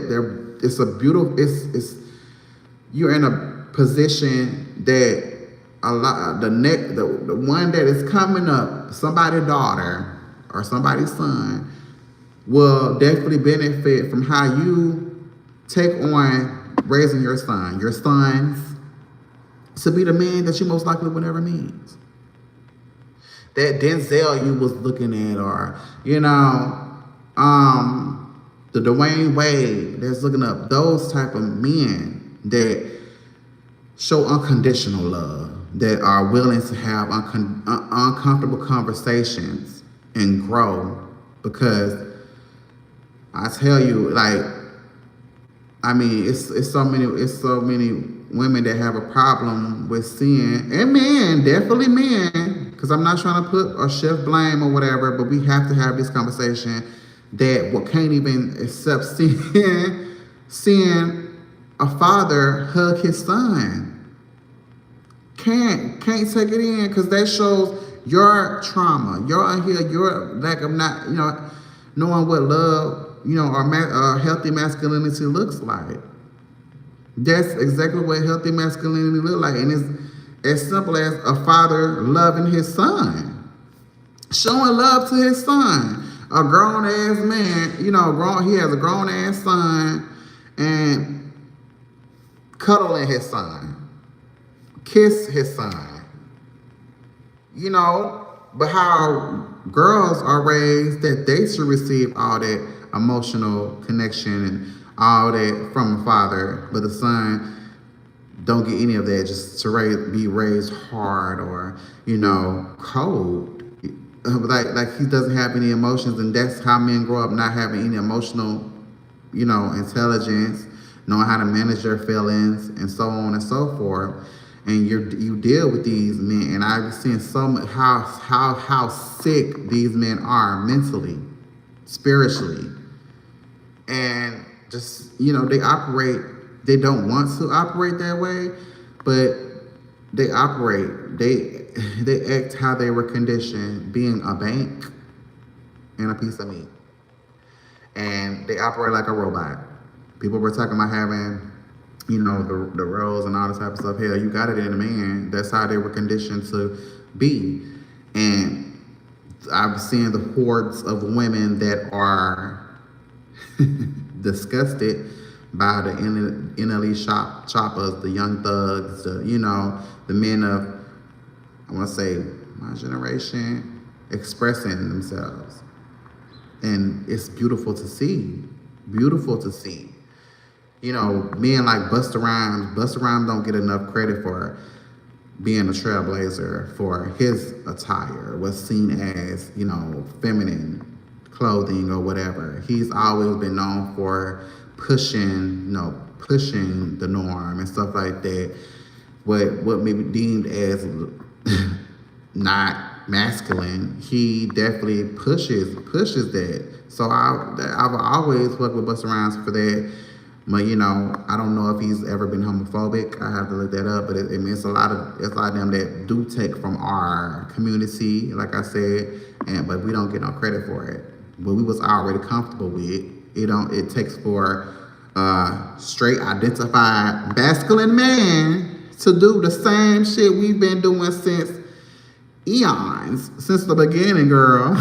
you're in a position that the one that is coming up, somebody's daughter or somebody's son, will definitely benefit from how you take on raising your sons, to be the man that you most likely will never meet. That Denzel you was looking at, or the Dwayne Wade that's looking up, those type of men that show unconditional love, that are willing to have uncomfortable conversations and grow. Because I tell you, it's so many women that have a problem with sin, and men, definitely men, because I'm not trying to put or shift blame or whatever, but we have to have this conversation that can't even accept seeing a father hug his son. Can't take it in, because that shows your trauma, your lack of not, knowing what love, or healthy masculinity looks like. That's exactly what healthy masculinity looks like, and it's as simple as a father loving his son, showing love to his son. A grown ass man, he has a grown ass son, and cuddling his son, kiss his son, but how girls are raised that they should receive all that emotional connection and all that from a father, but the son don't get any of that, just to be raised hard or, cold. Like he doesn't have any emotions, and that's how men grow up, not having any emotional, intelligence, knowing how to manage their feelings, and so on and so forth. And you deal with these men, and I've seen so much how sick these men are mentally, spiritually, and just they don't want to operate that way, but they operate. They act how they were conditioned, being a bank and a piece of meat, and they operate like a robot. People were talking about having, the roles and all this type of stuff. Hell, you got it in a man. That's how they were conditioned to be. And I've seen the hordes of women that are disgusted by the NLE choppers, the young thugs, the men of, I want to say, my generation, expressing themselves. And it's beautiful to see. Beautiful to see. Men like Busta Rhymes. Busta Rhymes don't get enough credit for being a trailblazer for his attire, what's seen as, feminine clothing or whatever. He's always been known for pushing the norm and stuff like that. What may be deemed as not masculine, he definitely pushes that. So I've always worked with Busta Rhymes for that. But I don't know if he's ever been homophobic. I have to look that up. But it's a lot of them that do take from our community, like I said, but we don't get no credit for it. But we was already comfortable with it. It takes for straight identified masculine man to do the same shit we've been doing since eons, since the beginning, girl.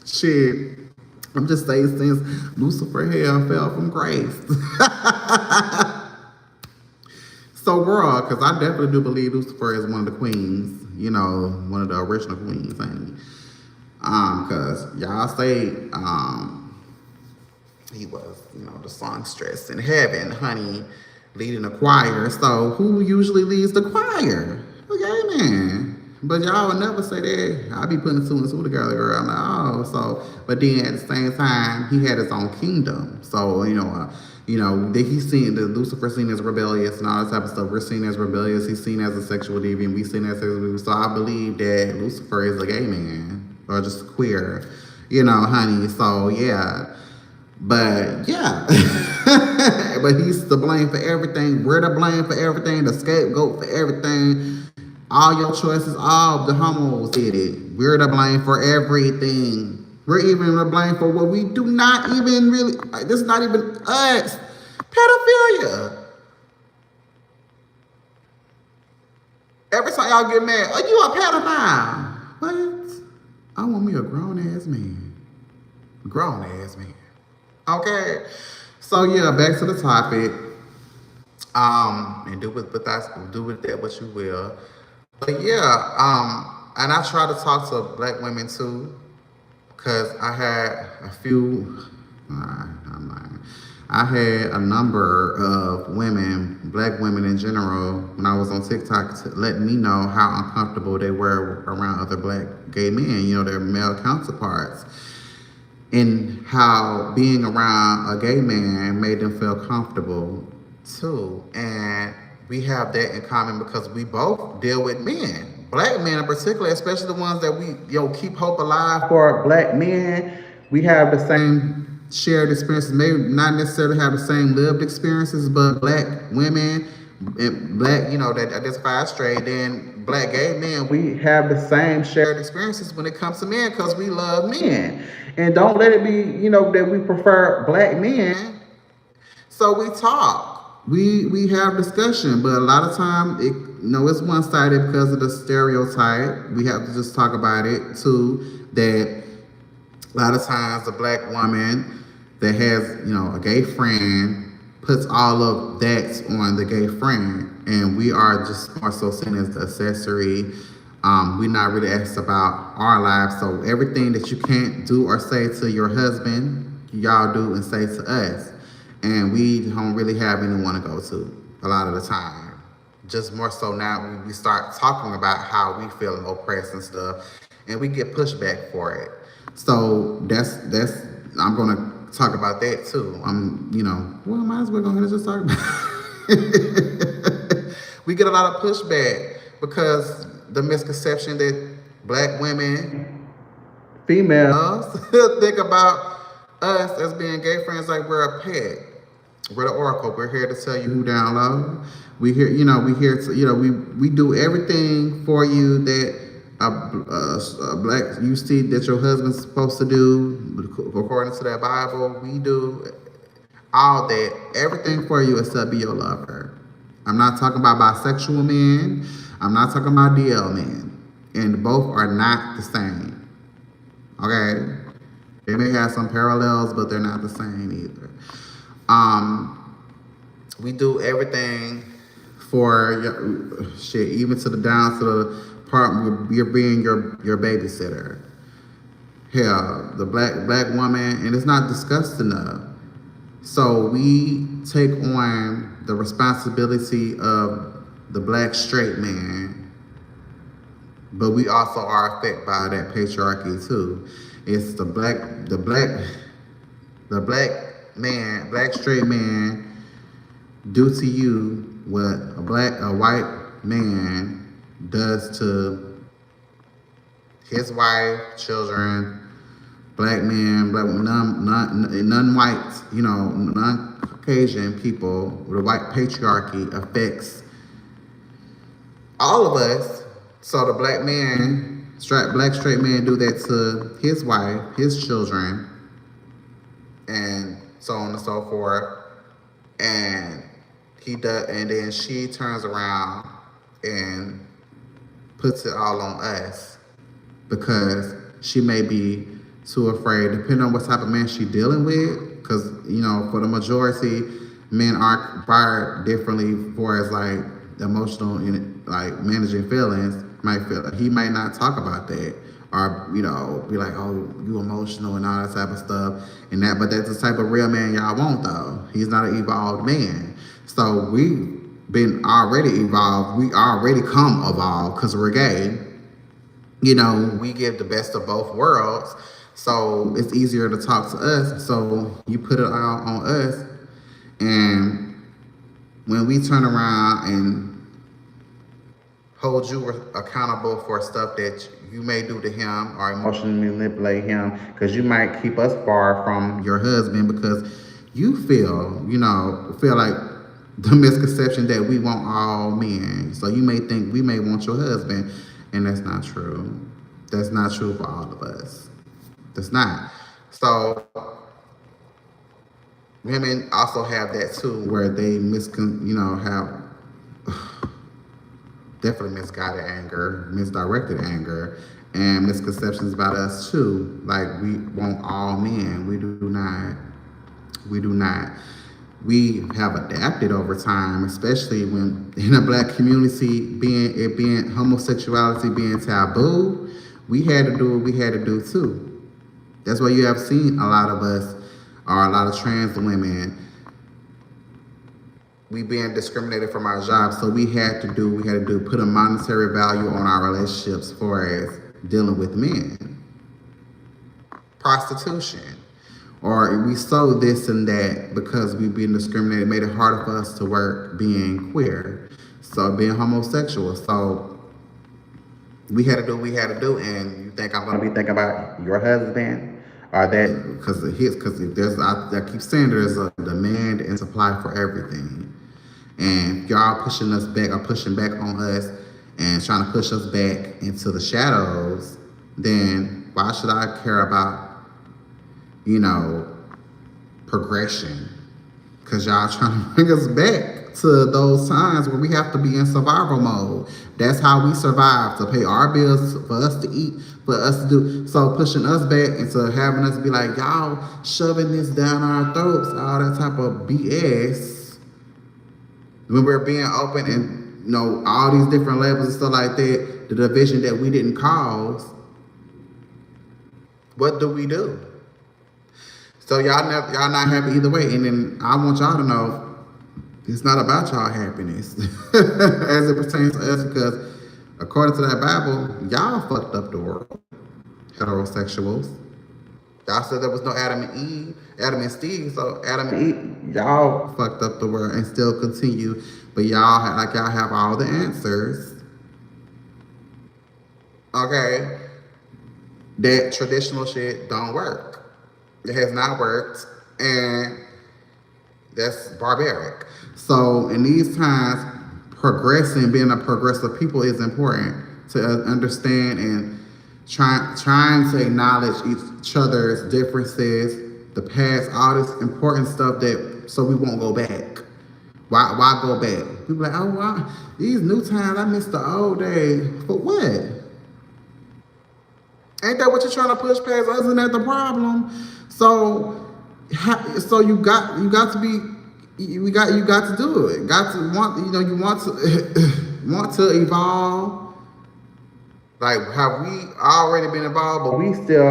Shit. I'm just saying, since Lucifer fell from grace. So, girl, because I definitely do believe Lucifer is one of the queens, one of the original queens, ain't he? Because y'all say, he was, the songstress in heaven, honey, leading the choir. So who usually leads the choir? A gay man. But y'all would never say that. I be putting two and two together, girl. I'm like, oh, so. But then at the same time, he had his own kingdom. So that he's seen, the Lucifer seen as rebellious and all that type of stuff. We're seen as rebellious. He's seen as a sexual deviant. We seen as sexual deviant. So I believe that Lucifer is a gay man or just queer, honey. So yeah. But yeah, but he's to blame for everything. We're to blame for everything, the scapegoat for everything. All your choices, all the homos did it. We're to blame for everything. We're even to blame for what we do not even really, this is not even us. Pedophilia. Every time y'all get mad, oh, you a pedophile. What? I want me a grown ass man. Grown ass man. Okay, so yeah, back to the topic. And do with that what you will. But yeah, and I try to talk to black women too, cause I had a few. I'm lying. I had a number of women, black women in general, when I was on TikTok, letting me know how uncomfortable they were around other black gay men. Their male counterparts. And how being around a gay man made them feel comfortable too. And we have that in common because we both deal with men. Black men in particular, especially the ones that we keep hope alive for black men. We have the same shared experiences, maybe not necessarily have the same lived experiences, but black women and black, that identify as straight, then black gay men, we have the same shared experiences when it comes to men because we love men. And don't let it be, that we prefer black men. So we talk. We have discussion, but a lot of time, it's one-sided because of the stereotype. We have to just talk about it, too, that a lot of times a black woman that has, a gay friend puts all of that on the gay friend, and we are just more so seen as the accessory. We're not really asked about our lives, so everything that you can't do or say to your husband, y'all do and say to us, and we don't really have anyone to go to a lot of the time. Just more so now we start talking about how we feel oppressed and stuff, and we get pushback for it. So that's I'm gonna talk about that too. Well, I might as well go ahead and just talk about it. We get a lot of pushback because the misconception that black women, females, think about us as being gay friends like we're a pet. We're the oracle. We're here to tell you who down low. We here to, we do everything for you that a black, you see that your husband's supposed to do according to that Bible. We do all that, everything for you except be your lover. I'm not talking about bisexual men. I'm not talking about DL men. And both are not the same. Okay? They may have some parallels, but they're not the same either. We do everything for shit, even to the down to the part where you're being your babysitter. Hell, the black woman, and it's not discussed enough. So we take on the responsibility of the black straight man, but we also are affected by that patriarchy too. It's the black man, black straight man do to you what a white man does to his wife, children, black men, non-white, non-Caucasian people. The white patriarchy affects all of us. So the black straight man do that to his wife, his children, and so on and so forth. And he does, and then she turns around and puts it all on us because she may be too afraid, depending on what type of man she's dealing with. Because for the majority, men are wired differently for as emotional and managing feelings. He might not talk about that, or be like, oh, you emotional and all that type of stuff, but that's the type of real man y'all want though. He's not an evolved man. So we been already evolved. We already come evolved because we're gay. We give the best of both worlds. So it's easier to talk to us. So you put it out on us, and when we turn around and hold you accountable for stuff that you may do to him or emotionally manipulate him, because you might keep us far from your husband because you feel like the misconception that we want all men. So you may think we may want your husband, and that's not true. That's not true for all of us. That's not. So women also have that too, where they have definitely misguided anger, misdirected anger, and misconceptions about us too. Like we want all men. We do not. We do not. We have adapted over time, especially when in the Black community, being homosexuality being taboo. We had to do what we had to do too. That's why you have seen a lot of us, or a lot of trans women, we being discriminated from our jobs. So we had to put a monetary value on our relationships for as dealing with men. Prostitution. Or we sold this and that because we being discriminated, made it harder for us to work being queer. So being homosexual. So we had to do what we had to do, and you think I'm gonna be thinking about your husband or that because I keep saying there's a demand and supply for everything. And if y'all pushing us back or pushing back on us and trying to push us back into the shadows, then why should I care about progression? Because y'all trying to bring us back to those times where we have to be in survival mode. That's how we survive, to pay our bills, for us to eat, for us to do. So pushing us back into having us be like, y'all shoving this down our throats, all that type of BS. When we're being open and all these different levels and stuff like that, the division that we didn't cause, what do we do? So y'all not happy either way. And then I want y'all to know it's not about y'all happiness as it pertains to us, because according to that Bible, y'all fucked up the world. Heterosexuals. Y'all said there was no Adam and Steve. So Adam and Eve, y'all fucked up the world and still continue. But y'all have all the answers. Okay. That traditional shit don't work. It has not worked, and that's barbaric. So in these times, being a progressive people is important to understand and trying to acknowledge each other's differences, the past, all this important stuff so we won't go back. Why go back? People are like, oh, wow, these new times, I miss the old days. For what? Ain't that what you're trying to push past? Isn't that the problem? So you got to do it. You want to evolve. Like, have we already been involved? But we still,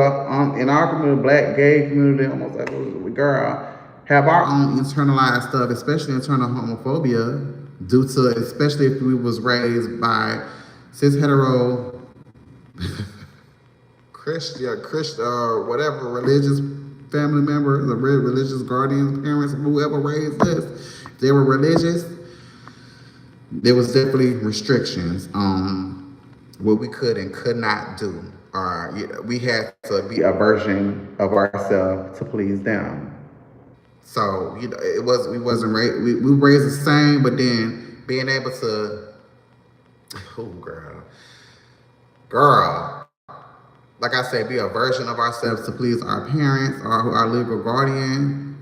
in our community, Black, gay community, homosexual, girl, have our own internalized stuff, especially internal homophobia, especially if we was raised by cis hetero Christian, or whatever, religious family members, or religious guardians, parents, whoever raised us. If they were religious, there was definitely restrictions on what we could and could not do. Or we had to be a version of ourselves to please them. So we were raised the same, but then being able to, girl, like I said, be a version of ourselves to please our parents or our legal guardian.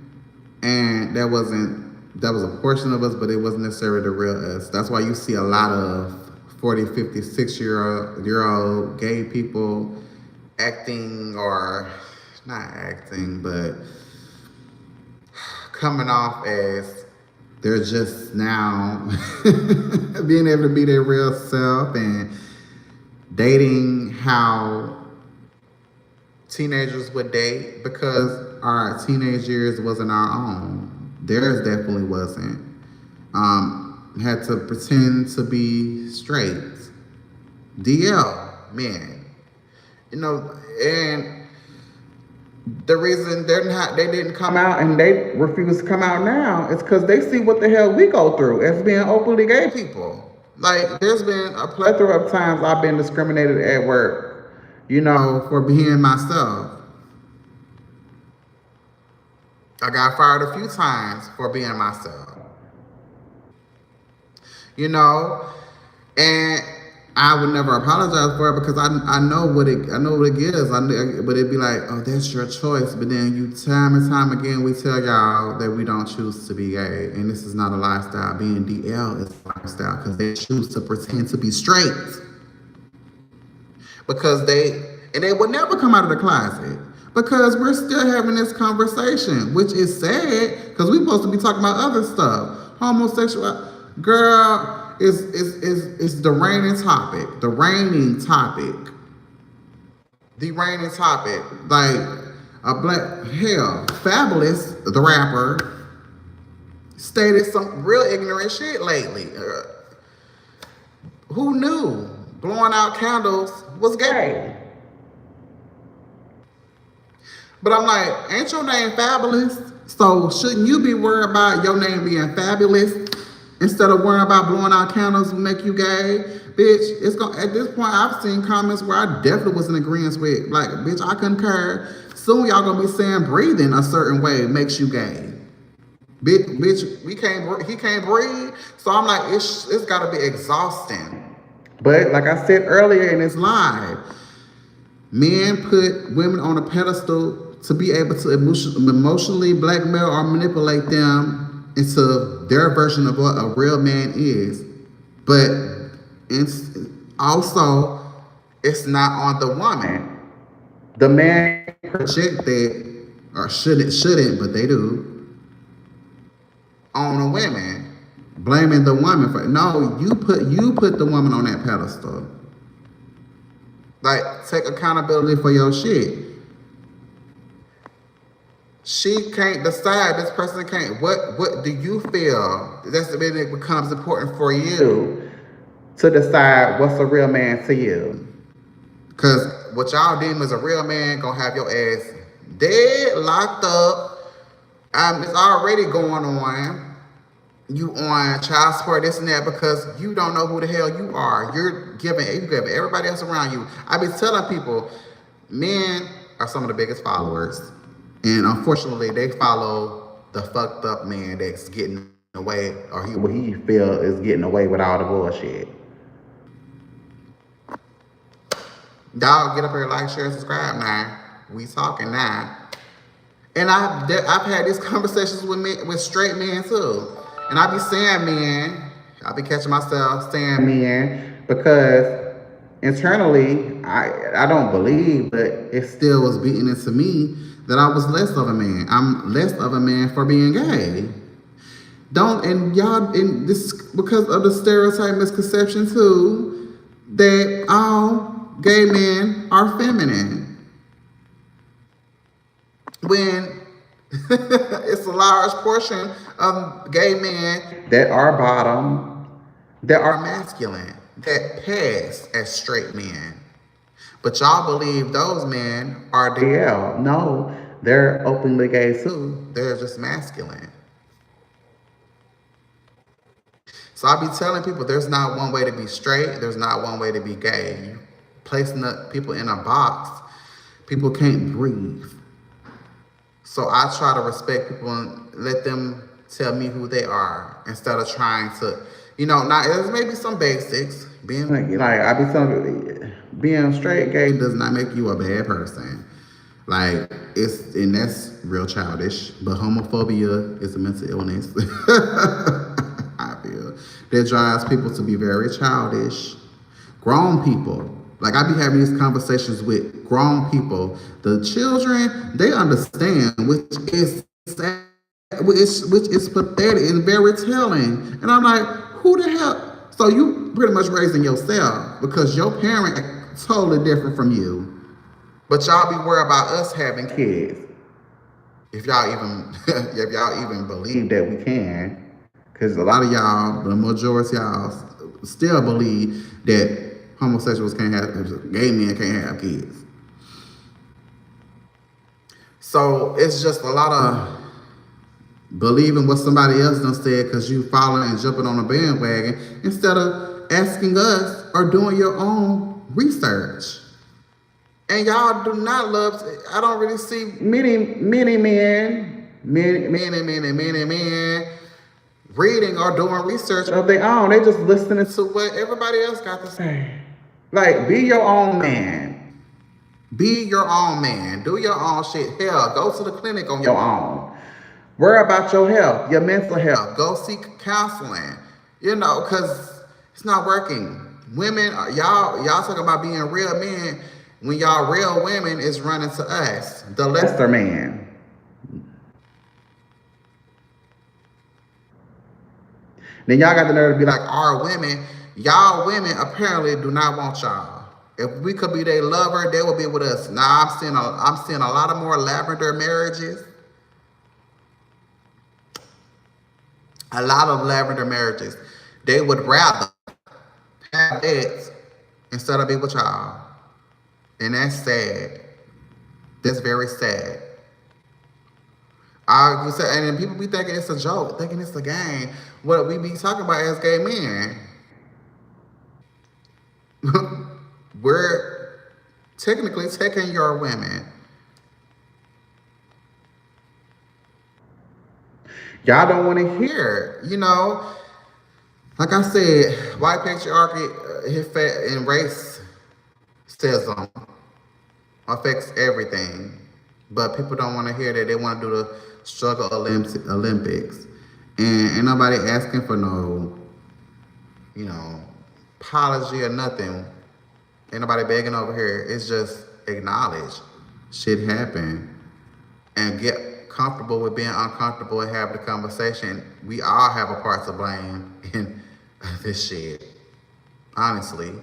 And that was a portion of us, but it wasn't necessarily the real us. That's why you see a lot of 40, 50, 60-year-old gay people acting, or not acting, but coming off as they're just now being able to be their real self and dating how teenagers would date because our teenage years wasn't our own. Theirs definitely wasn't. Had to pretend to be straight. DL, man. You know, and the reason they didn't come out and they refuse to come out now is because they see what the hell we go through as being openly gay people. Like, there's been a plethora of times I've been discriminated at work, you know, for being myself. I got fired a few times for being myself. You know, and I would never apologize for it because I know what it is. But it'd be like, oh, that's your choice. But then time and time again, we tell y'all that we don't choose to be gay, and this is not a lifestyle. Being DL is a lifestyle because they choose to pretend to be straight because they would never come out of the closet because we're still having this conversation, which is sad because we're supposed to be talking about other stuff. Homosexual, girl. Is the reigning topic. The reigning topic. Like Fabulous, the rapper, stated some real ignorant shit lately. Who knew blowing out candles was gay? But I'm like, ain't your name Fabulous? So shouldn't you be worried about your name being Fabulous? Instead of worrying about blowing out candles will make you gay, bitch, it's gonna, at this point, I've seen comments where I definitely was in agreement with, like, bitch, I concur. Soon y'all gonna be saying breathing a certain way makes you gay. Bitch, he can't breathe. So I'm like, it's gotta be exhausting. But like I said earlier in this live, men put women on a pedestal to be able to emotionally blackmail or manipulate them into their version of what a real man is. But it's not on the woman. The man project that, or shouldn't, but they do, on the women, blaming the woman for, no, you put the woman on that pedestal. Like, take accountability for your shit. She can't decide, this person can't, what do you feel? That's when it becomes important for you to decide what's a real man to you. Because what y'all deem as a real man gonna have your ass dead, locked up. It's already going on. You on child support, this and that, because you don't know who the hell you are. You give everybody else around you. I be telling people, men are some of the biggest followers. And unfortunately, they follow the fucked up man that's getting away, or what he feel is getting away with all the bullshit. Y'all get up here, like, share, subscribe now. We talking now. And I've had these conversations with straight men too. And I be saying men, I be catching myself saying men because internally, I don't believe, but it still was beating into me that I was less of a man. I'm less of a man for being gay. And this because of the stereotype misconception too, that all gay men are feminine. When it's a large portion of gay men that are bottom, that are masculine, that pass as straight men. But y'all believe those men are DL. No, they're openly gay too. They're just masculine. So I be telling people there's not one way to be straight. There's not one way to be gay. Placing people in a box, people can't breathe. So I try to respect people and let them tell me who they are instead of trying to, there's maybe some basics. Being I be telling you, being straight gay does not make you a bad person. And that's real childish. But homophobia is a mental illness. I feel that drives people to be very childish. Grown people, I be having these conversations with grown people. The children, they understand, which is sad, which is pathetic and very telling. And I'm like, who the hell? So you pretty much raising yourself because your parent is totally different from you. But y'all be worried about us having kids. If y'all even if y'all even believe that we can. Because a lot of y'all, the majority of y'all still believe that homosexuals can't have, gay men can't have kids. So it's just a lot of believing what somebody else done said because you following and jumping on a bandwagon instead of asking us or doing your own research. And y'all do not love, I don't really see many men reading or doing research of their own. They just listening to what everybody else got to say. Like, be your own man. Be your own man. Do your own shit. Hell, go to the clinic on your own. Worry about your health, your mental health. Go seek counseling. You know, because it's not working. Women, y'all talking about being real men when y'all real women is running to us, the lesser man. Then y'all got the nerve to be like, our women, y'all women apparently do not want y'all. If we could be their lover, they would be with us. Now I'm seeing a lot of more lavender marriages. A lot of lavender marriages. They would rather have it instead of be with y'all. And that's sad. That's very sad. And then people be thinking it's a joke, thinking it's a game. What we be talking about as gay men. We're technically taking your women. Y'all don't want to hear it, you know. Like I said, white patriarchy and racism affects everything. But people don't want to hear that. They want to do the struggle Olympics. And ain't nobody asking for no, apology or nothing. Ain't nobody begging over here. It's just acknowledge shit happened and get comfortable with being uncomfortable and have the conversation. We all have a part to blame in this shit, honestly.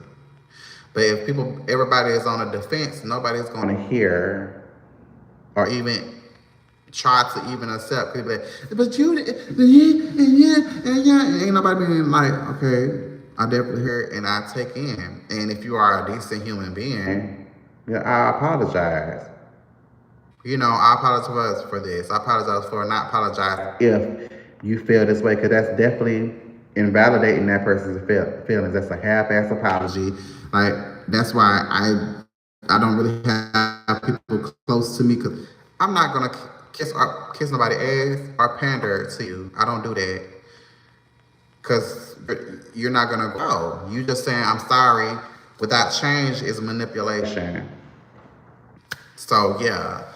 But if everybody is on the defense, nobody's going to hear or even try to even accept. People like, but you, ain't nobody being like, okay, I definitely hear it and I take in. And if you are a decent human being, I apologize. I apologize for this. I apologize for not apologizing if you feel this way, because that's definitely invalidating that person's feelings. That's a half-ass apology. Like, that's why I don't really have people close to me, because I'm not gonna kiss nobody's ass or pander to you. I don't do that, because you're not gonna grow. You just saying I'm sorry without change is manipulation. So yeah.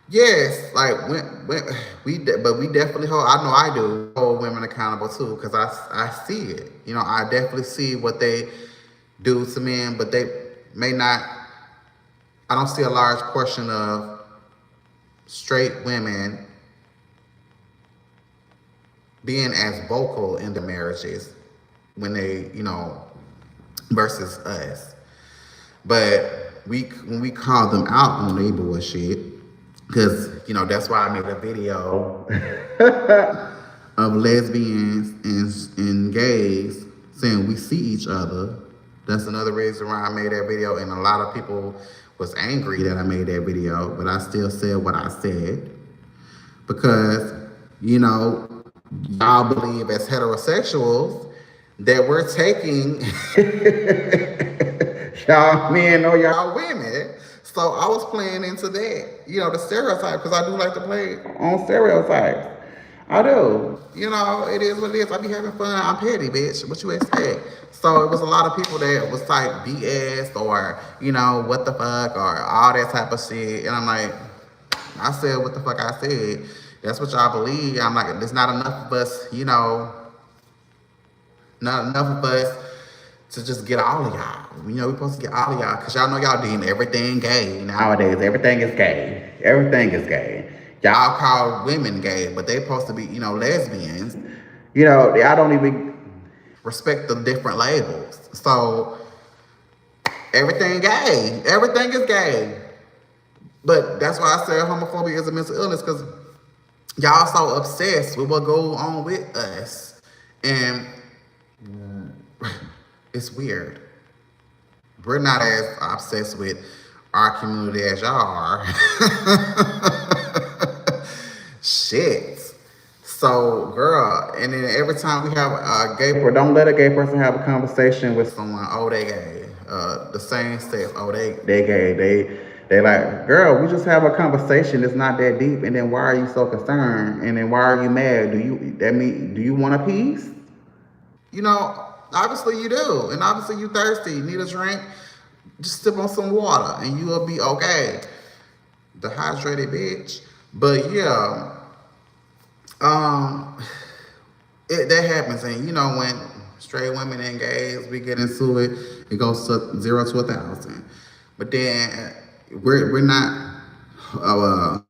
Yes, like we definitely hold. I know I do hold women accountable too, because I see it. I definitely see what they do to men, but they may not. I don't see a large portion of straight women being as vocal in the marriages when they, versus us. But when we call them out on their bullshit, because, that's why I made a video of lesbians and gays saying we see each other. That's another reason why I made that video. And a lot of people was angry that I made that video, but I still said what I said. Because, y'all believe as heterosexuals that we're taking y'all men or y'all women. So I was playing into that, the stereotype, because I do like to play on stereotypes. I do. It is what it is. I be having fun. I'm petty, bitch. What you expect? So it was a lot of people that was like BS or, what the fuck or all that type of shit. And I'm like, I said what the fuck I said. That's what y'all believe. I'm like, there's not enough of us, not enough of us to just get all of y'all. We're supposed to get all of y'all, because y'all know y'all deem everything gay nowadays. Everything is gay. Everything is gay. Y'all call women gay, but they supposed to be, lesbians. I don't even respect the different labels. So Everything gay. Everything is gay. But that's why I said homophobia is a mental illness, because y'all so obsessed with what goes on with us. And it's weird. We're not as obsessed with our community as y'all are. Shit. So, girl, and then every time we have a gay person, don't let a gay person have a conversation with someone. Oh, they gay. The same sex. Oh, they gay. They like, girl, we just have a conversation. It's not that deep. And then why are you so concerned? And then why are you mad? Do you want a piece? You know, obviously you do, and obviously you thirsty. You need a drink. Just sip on some water, and you will be okay. Dehydrated bitch. But yeah, um, that happens, and you know when straight women and gays we get into it, it goes to 0 to 1,000. But then we're not. Well,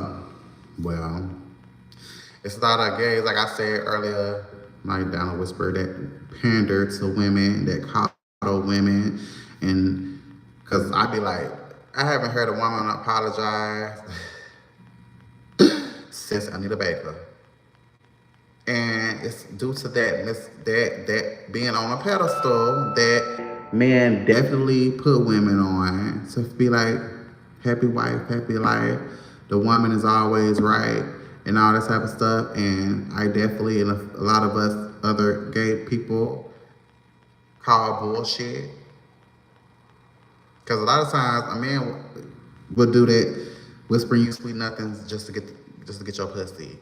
it's a lot of gays, like I said earlier, like down a whisper, that pander to women, that coddle women, and because I be like, I haven't heard a woman apologize since Anita Baker. And it's due to that being on a pedestal that men definitely put women on to be like, happy wife, happy life. The woman is always right, and all this type of stuff. And I definitely, and a lot of us other gay people, call bullshit. Because a lot of times a man will do that, whispering you sweet nothings just to get your pussy.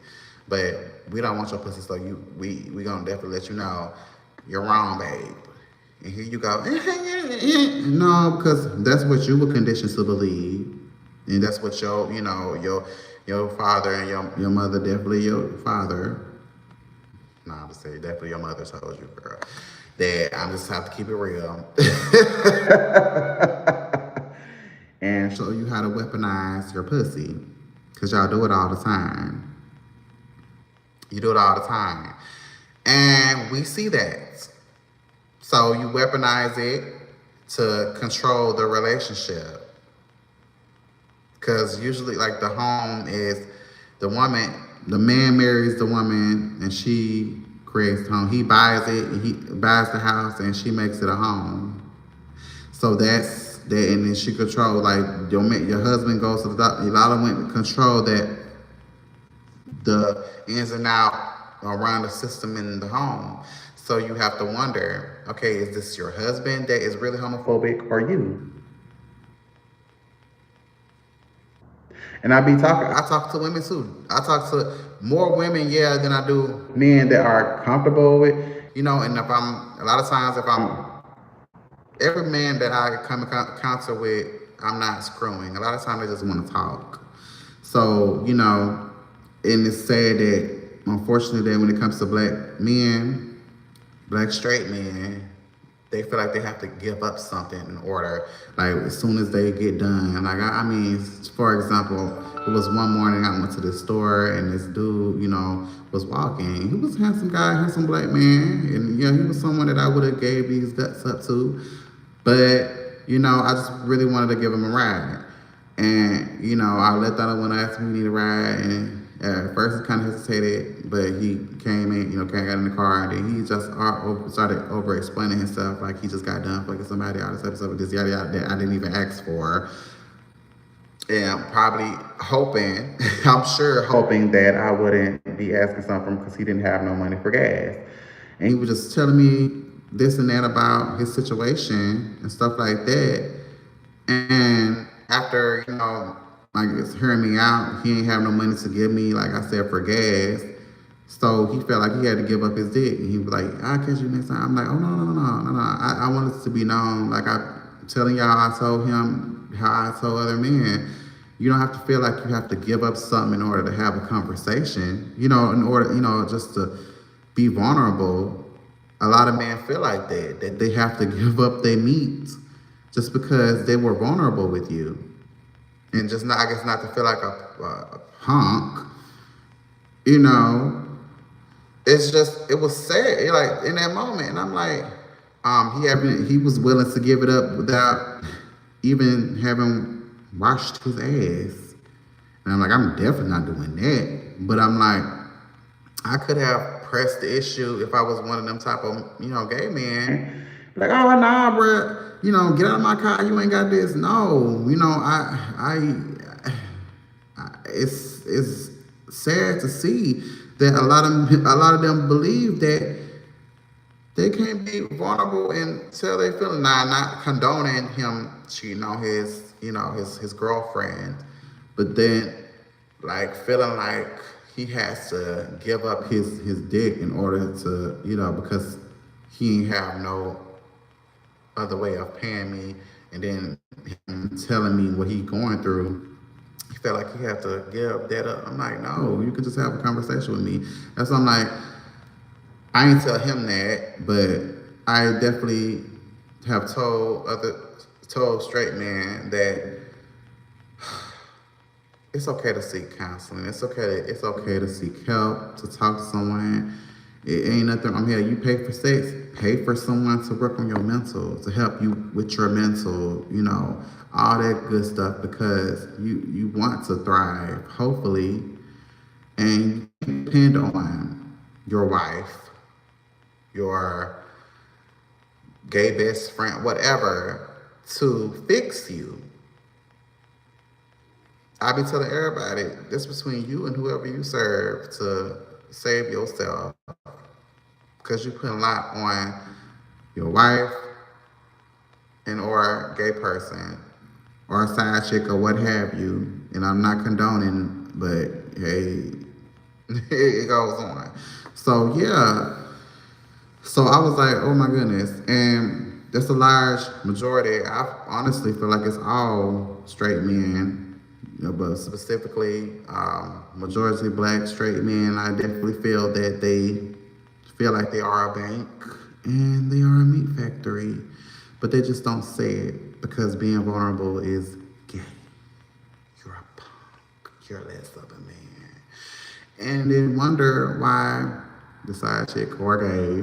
But we don't want your pussy, so we gonna definitely let you know you're wrong, babe. And here you go. No, because that's what you were conditioned to believe, and that's what your father and your mother, definitely your father. No, I'm just saying definitely your mother told you, girl. That I just have to keep it real. And show you how to weaponize your pussy. Because y'all do it all the time. You do it all the time. And we see that. So you weaponize it to control the relationship. Because usually, like, the home is the woman, the man marries the woman, and she creates the home. He buys it, and he buys the house, and she makes it a home. So that's that, and then she control, like, your husband goes to the doctor. A lot of women control that, the ins and out around the system in the home. So you have to wonder, okay, is this your husband that is really homophobic, or you? And I talk to women too. I talk to more women, yeah, than I do men that are comfortable with, and a lot of times every man that I come in contact with, I'm not screwing. A lot of times they just want to talk. So, and it's sad that, unfortunately, that when it comes to black men, black straight men, they feel like they have to give up something in order, like, as soon as they get done. Like, I mean, for example, it was one morning I went to the store, and this dude, was walking. He was a handsome guy, handsome black man, and, he was someone that I would have gave these guts up to. But, I just really wanted to give him a ride. And, I let that one ask me to need a ride, and at first he kind of hesitated, but he came in, got in the car, and then he just started over-explaining himself, like he just got done fucking somebody, all this other stuff, with this yada yada that I didn't even ask for. And probably hoping, I'm sure hoping that I wouldn't be asking something because he didn't have no money for gas. And he was just telling me this and that about his situation and stuff like that. And after, like, it's hearing me out, he ain't have no money to give me, like I said, for gas. So he felt like he had to give up his dick. And he was like, I'll catch you next time. I'm like, oh, no. I want it to be known. Like, I'm telling y'all, I told him how I told other men. You don't have to feel like you have to give up something in order to have a conversation. In order, just to be vulnerable. A lot of men feel like that they have to give up their meat just because they were vulnerable with you. And just not, I guess, not to feel like a punk, It's just, it was sad, like, in that moment. And I'm like, he was willing to give it up without even having washed his ass. And I'm like, I'm definitely not doing that. But I'm like, I could have pressed the issue if I was one of them type of, gay men. Like, oh nah, bro, get out of my car. You ain't got this. No, it's sad to see that a lot of them believe that they can't be vulnerable and tell they feeling. Now, not condoning him cheating on his girlfriend, but then like feeling like he has to give up his dick in order to because he ain't have no other way of paying me, and then him telling me what he's going through. He felt like he had to give that up. I'm like, no, you could just have a conversation with me. That's why I'm like, I ain't tell him that, but I definitely have told straight men that it's okay to seek counseling. It's okay to seek help, to talk to someone. It ain't nothing. I'm here. You pay for sex. Pay for someone to work on your mental, to help you with your mental. All that good stuff, because you want to thrive, hopefully, and you depend on your wife, your gay best friend, whatever, to fix you. I be telling everybody, this between you and whoever you serve, to save yourself, because you put a lot on your wife and or gay person or a side chick or what have you. And I'm not condoning, but hey, it goes on. So yeah. So I was like, oh my goodness. And that's a large majority. I honestly feel like it's all straight men, but specifically majority Black straight men. I definitely feel that they feel like they are a bank and they are a meat factory, but they just don't say it because being vulnerable is gay. You're a punk. You're less of a man. And then wonder why the side chick or gay,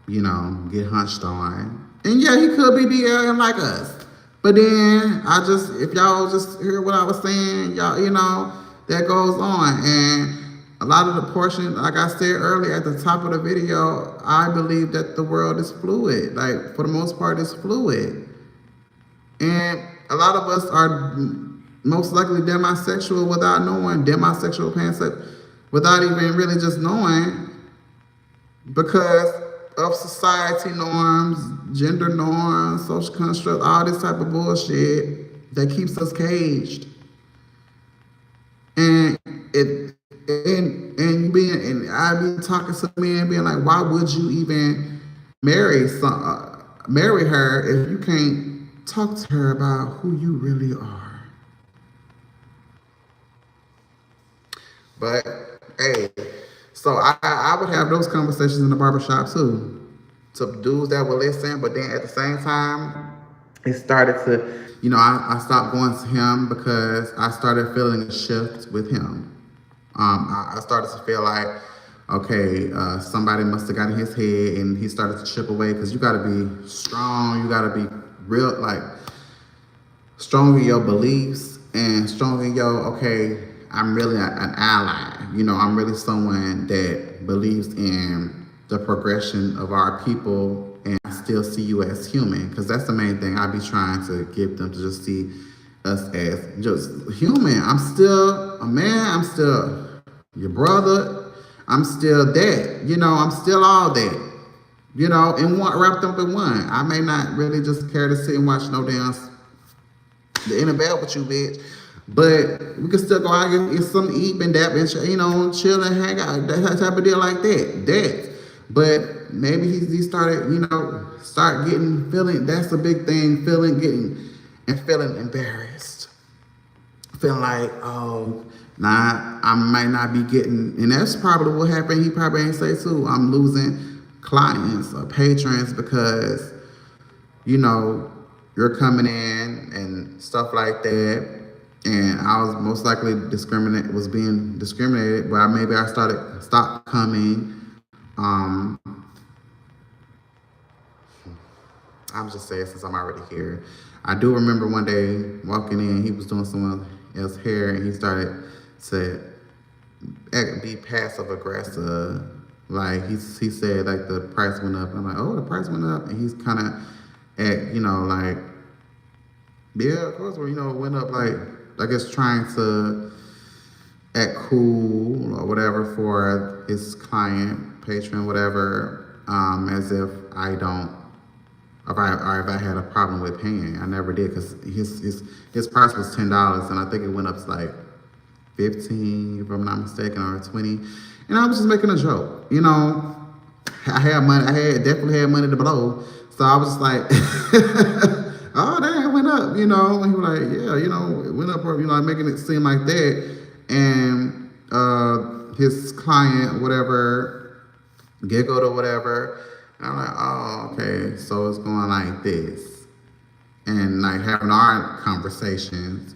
get hunched on. And yeah, he could be DLing like us. But then if y'all just hear what I was saying, y'all, that goes on. And a lot of the portion, like I said earlier at the top of the video, I believe that the world is fluid. Like, for the most part, it's fluid. And a lot of us are most likely demisexual without knowing, demisexual, pansexual, without even really just knowing, because of society norms, gender norms, social construct, all this type of bullshit that keeps us caged. And I be talking to men being like, why would you even marry her if you can't talk to her about who you really are? But hey, so I would have those conversations in the barbershop too, to dudes that would listen. But then at the same time, it started to, I stopped going to him because I started feeling a shift with him. I started to feel like, okay, somebody must have got in his head, and he started to chip away, because you got to be strong. You got to be real, like, strong in your beliefs and strong in okay, I'm really an ally. I'm really someone that believes in the progression of our people, and I still see you as human, because that's the main thing. I be trying to get them to just see us as just human. I'm still a man. I'm still your brother. I'm still that. I'm still all that. And one wrapped up in one. I may not really just care to sit and watch no damn the NFL with you, bitch. But we can still go out and get something to eat and dap and chill and hang out. That type of deal like that. But maybe he started, start feeling. That's a big thing. Feeling embarrassed. Feeling like, oh, nah, I might not be getting, and that's probably what happened. He probably ain't say too. I'm losing clients or patrons because, you're coming in and stuff like that. And I was most likely being discriminated, but maybe I stopped coming. I'm just saying since I'm already here. I do remember one day walking in, he was doing someone else's hair, and he started to be passive aggressive. Like he said, like the price went up. I'm like, oh, the price went up, and he's kind of like, yeah, of course, it went up. Like, I guess trying to act cool or whatever for his client, patron, whatever, as if I don't. If I had a problem with paying, I never did, because his price was $10, and I think it went up to like 15, if I'm not mistaken, or 20. And I was just making a joke, I had money. Definitely had money to blow, so I was just like, "Oh, damn, it went up," And he was like, "Yeah, it went up," making it seem like that. And his client, whatever, giggled or whatever. And I'm like, "Oh, okay, so it's going like this." And like having our conversations,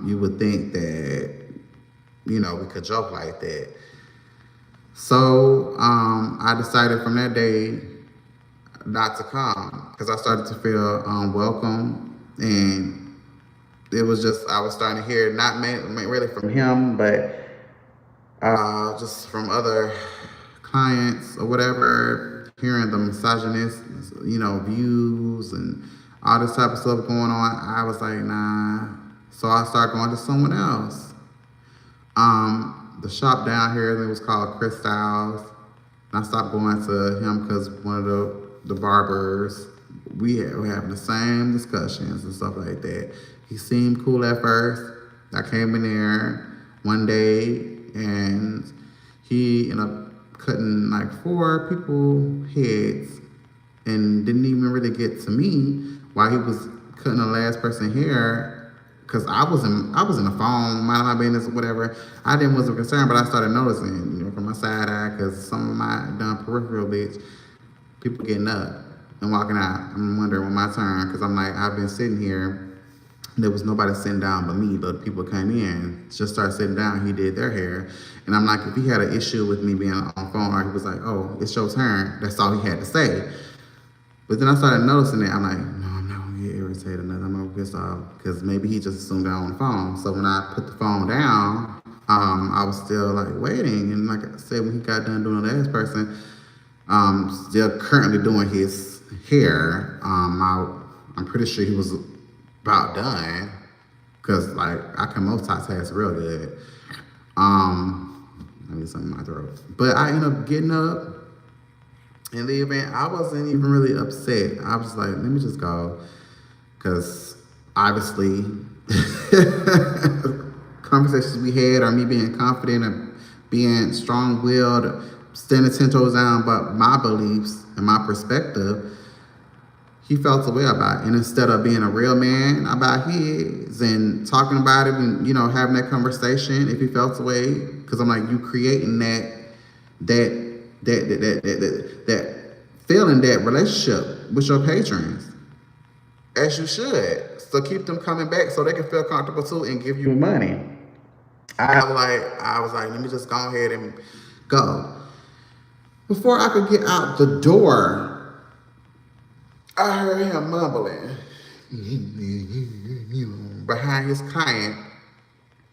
you would think that, we could joke like that. So I decided from that day not to come, because I started to feel unwelcome, and it was just, I was starting to hear, not really from him, but just from other clients or whatever, hearing the misogynist, views and all this type of stuff going on. I was like, nah. So I started going to someone else. The shop down here, it was called Chris Styles. And I stopped going to him because one of the barbers, we were having the same discussions and stuff like that. He seemed cool at first. I came in there one day, and he ended up cutting like 4 people heads, and didn't even really get to me while he was cutting the last person hair. Cause I was in the phone, minding my business or whatever. I wasn't concerned, but I started noticing, from my side eye, cause some of my done peripheral bitch, people getting up and walking out. I'm wondering when my turn, cause I'm like, I've been sitting here. There was nobody sitting down but me, but people came in, just started sitting down. He did their hair, and I'm like, if he had an issue with me being on the phone, or he was like, oh, it's your turn. That's all he had to say. But then I started noticing it. I'm like, no, I'm not gonna get irritated. I'm gonna piss off, because maybe he just assumed I was on the phone. So when I put the phone down, I was still like waiting. And like I said, when he got done doing the last person, still currently doing his hair. I'm pretty sure he was about done, because like I can multitask real good. I need something in my throat. But I ended up getting up and leaving. I wasn't even really upset. I was like, let me just go, because obviously conversations we had, or me being confident and being strong-willed, standing 10 toes down, but my beliefs and my perspective, he felt a way about it. And instead of being a real man about his and talking about it and, having that conversation, if he felt a way, because I'm like, you creating that feeling, that relationship with your patrons, as you should. So keep them coming back so they can feel comfortable too and give you money. I was like, let me just go ahead and go. Before I could get out the door, I heard him mumbling behind his client.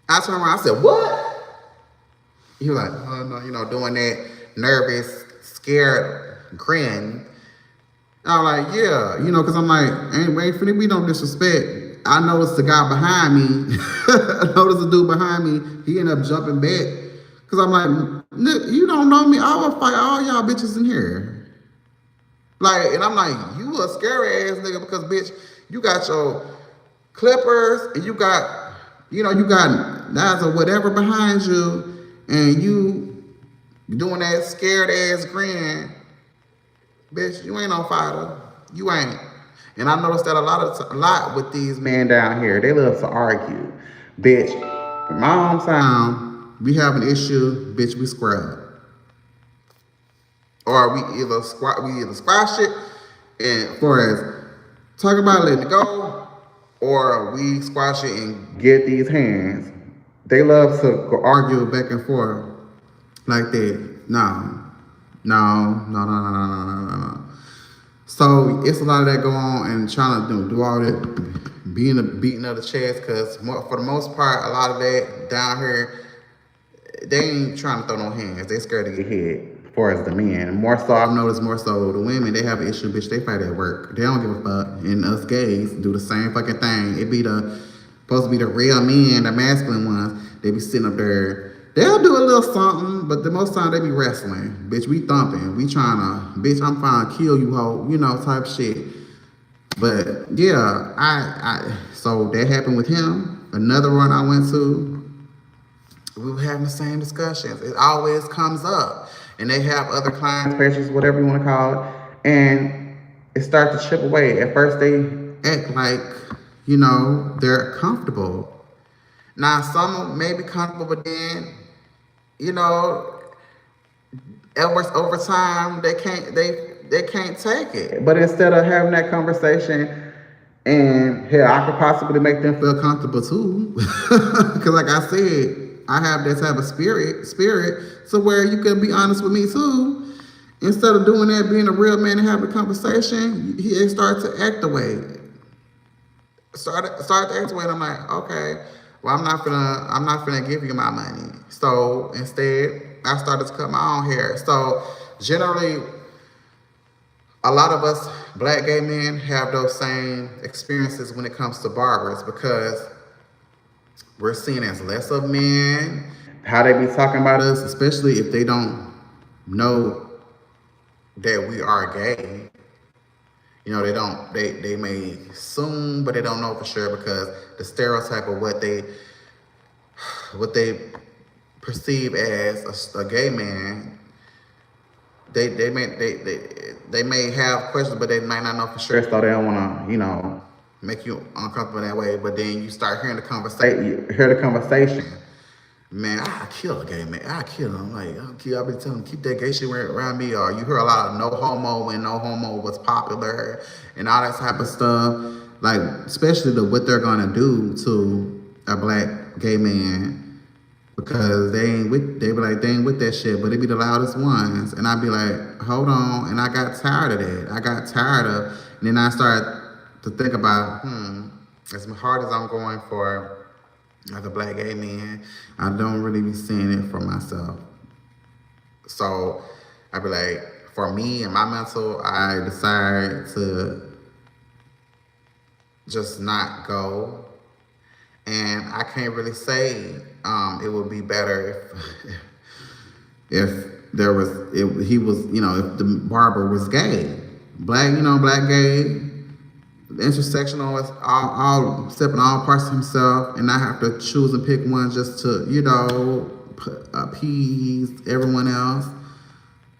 I turned around, I said, what? He was like, oh no, doing that nervous, scared grin. I was like, yeah, because I'm like, ain't finna be no disrespect. I know it's the guy behind me. I know there's a dude behind me. He ended up jumping back. Because I'm like, you don't know me. I will fight all y'all bitches in here. Like, and I'm like, you a scary ass nigga, because bitch, you got your clippers and you got knives or whatever behind you, and you doing that scared ass grin. Bitch, you ain't on fire. You ain't. And I noticed that a lot with these men down here. They love to argue. Bitch, in my hometown, we have an issue, bitch, we square up. Or we either squash it, and for as talk about letting it go, or we squash it and get these hands. They love to argue back and forth like that. No. So it's a lot of that going on and trying to do all that beating of the chest because for the most part, a lot of that down here, they ain't trying to throw no hands. They scared to get hit as far as the men. More so, I've noticed more so the women, they have an issue, bitch, they fight at work. They don't give a fuck. And us gays do the same fucking thing. It be supposed to be the real men, the masculine ones. They be sitting up there. They'll do a little something, but the most time they be wrestling. Bitch, we thumping. We trying to, bitch, I'm trying to kill you, hoe. You know, type shit. But yeah, so that happened with him. Another one I went to, we were having the same discussions. It always comes up. And they have other clients, patients, whatever you want to call it. And it starts to chip away. At first they act like, you know, they're comfortable. Now some may be comfortable, but then, you know, over time they can't take it. But instead of having that conversation, and hell, I could possibly make them feel comfortable too, because like I said, I have that type of spirit, so where you can be honest with me too. Instead of doing that, being a real man and having a conversation, he started to act the way. Started to act the way, and I'm like, okay, well, I'm not gonna give you my money. So instead, I started to cut my own hair. So generally, a lot of us black gay men have those same experiences when it comes to barbers because we're seen as less of men. How they be talking about us, especially if they don't know that we are gay. You know, they may assume, but they don't know for sure because the stereotype of what they perceive as a gay man, they may have questions, but they might not know for sure, so they don't want to, you know, make you uncomfortable that way. But then you start hearing the conversation. Man, I kill a gay man. I kill him. Like, I'll be telling him, keep that gay shit around me. Or you hear a lot of no homo when no homo was popular and all that type of stuff. Like, especially what they're gonna do to a black gay man because they ain't with that shit, but they be the loudest ones. And I be like, hold on. And I got tired of that. And then I started to think about, as hard as I'm going for as a black gay man, I don't really be seeing it for myself. So I be like, for me and my mental, I decided to just not go. And I can't really say it would be better if he was, you know, if the barber was gay, black gay, intersectional, all stepping all parts of himself, and I have to choose and pick one just to, you know, appease everyone else.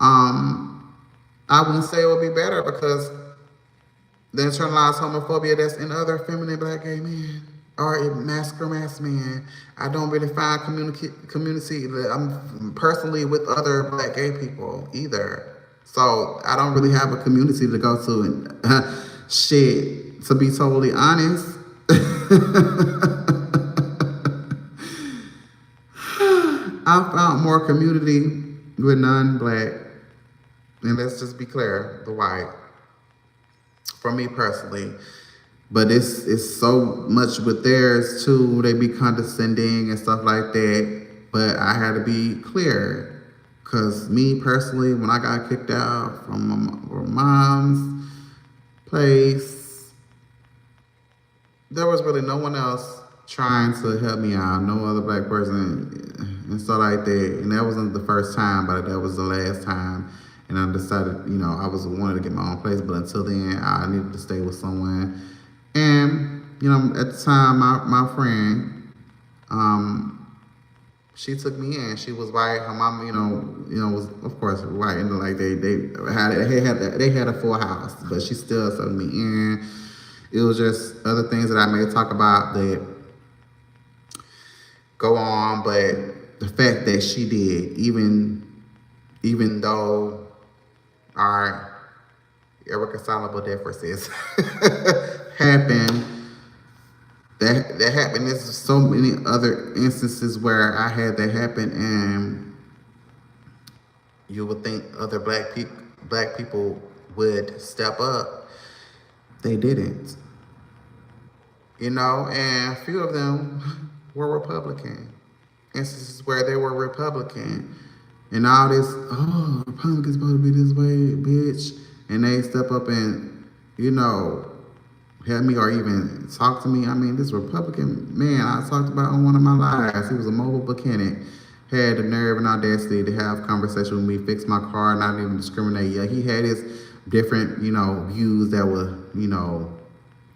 I wouldn't say it would be better because the internalized homophobia that's in other feminine black gay men or masculine mass men. I don't really find community. I'm personally with other black gay people either, so I don't really have a community to go to and. Shit, to be totally honest, I found more community with non-black, and let's just be clear, the white, for me personally. But it's so much with theirs too, they be condescending and stuff like that. But I had to be clear, because me personally, when I got kicked out from my mom's place, there was really no one else trying to help me out, no other black person and stuff like that. And that wasn't the first time, but that was the last time. And I decided, you know, I wanted to get my own place, but until then, I needed to stay with someone. And, you know, at the time, my friend, she took me in. She was white. Her mom, you know, was of course white, and like they had a full house, but she still took me in. It was just other things that I may talk about that go on, but the fact that she did, even though our irreconcilable differences happened. That happened. There's so many other instances where I had that happen, and you would think other black people would step up, they didn't. And a few of them were Republican. Instances where they were Republican. And all this, oh, Republicans supposed to be this way, bitch. And they step up and, help me or even talk to me. I mean, this Republican man I talked about on one of my lives, he was a mobile mechanic, had the nerve and audacity to have conversation with me, fix my car, not even discriminate. Yeah, he had his different, views that were,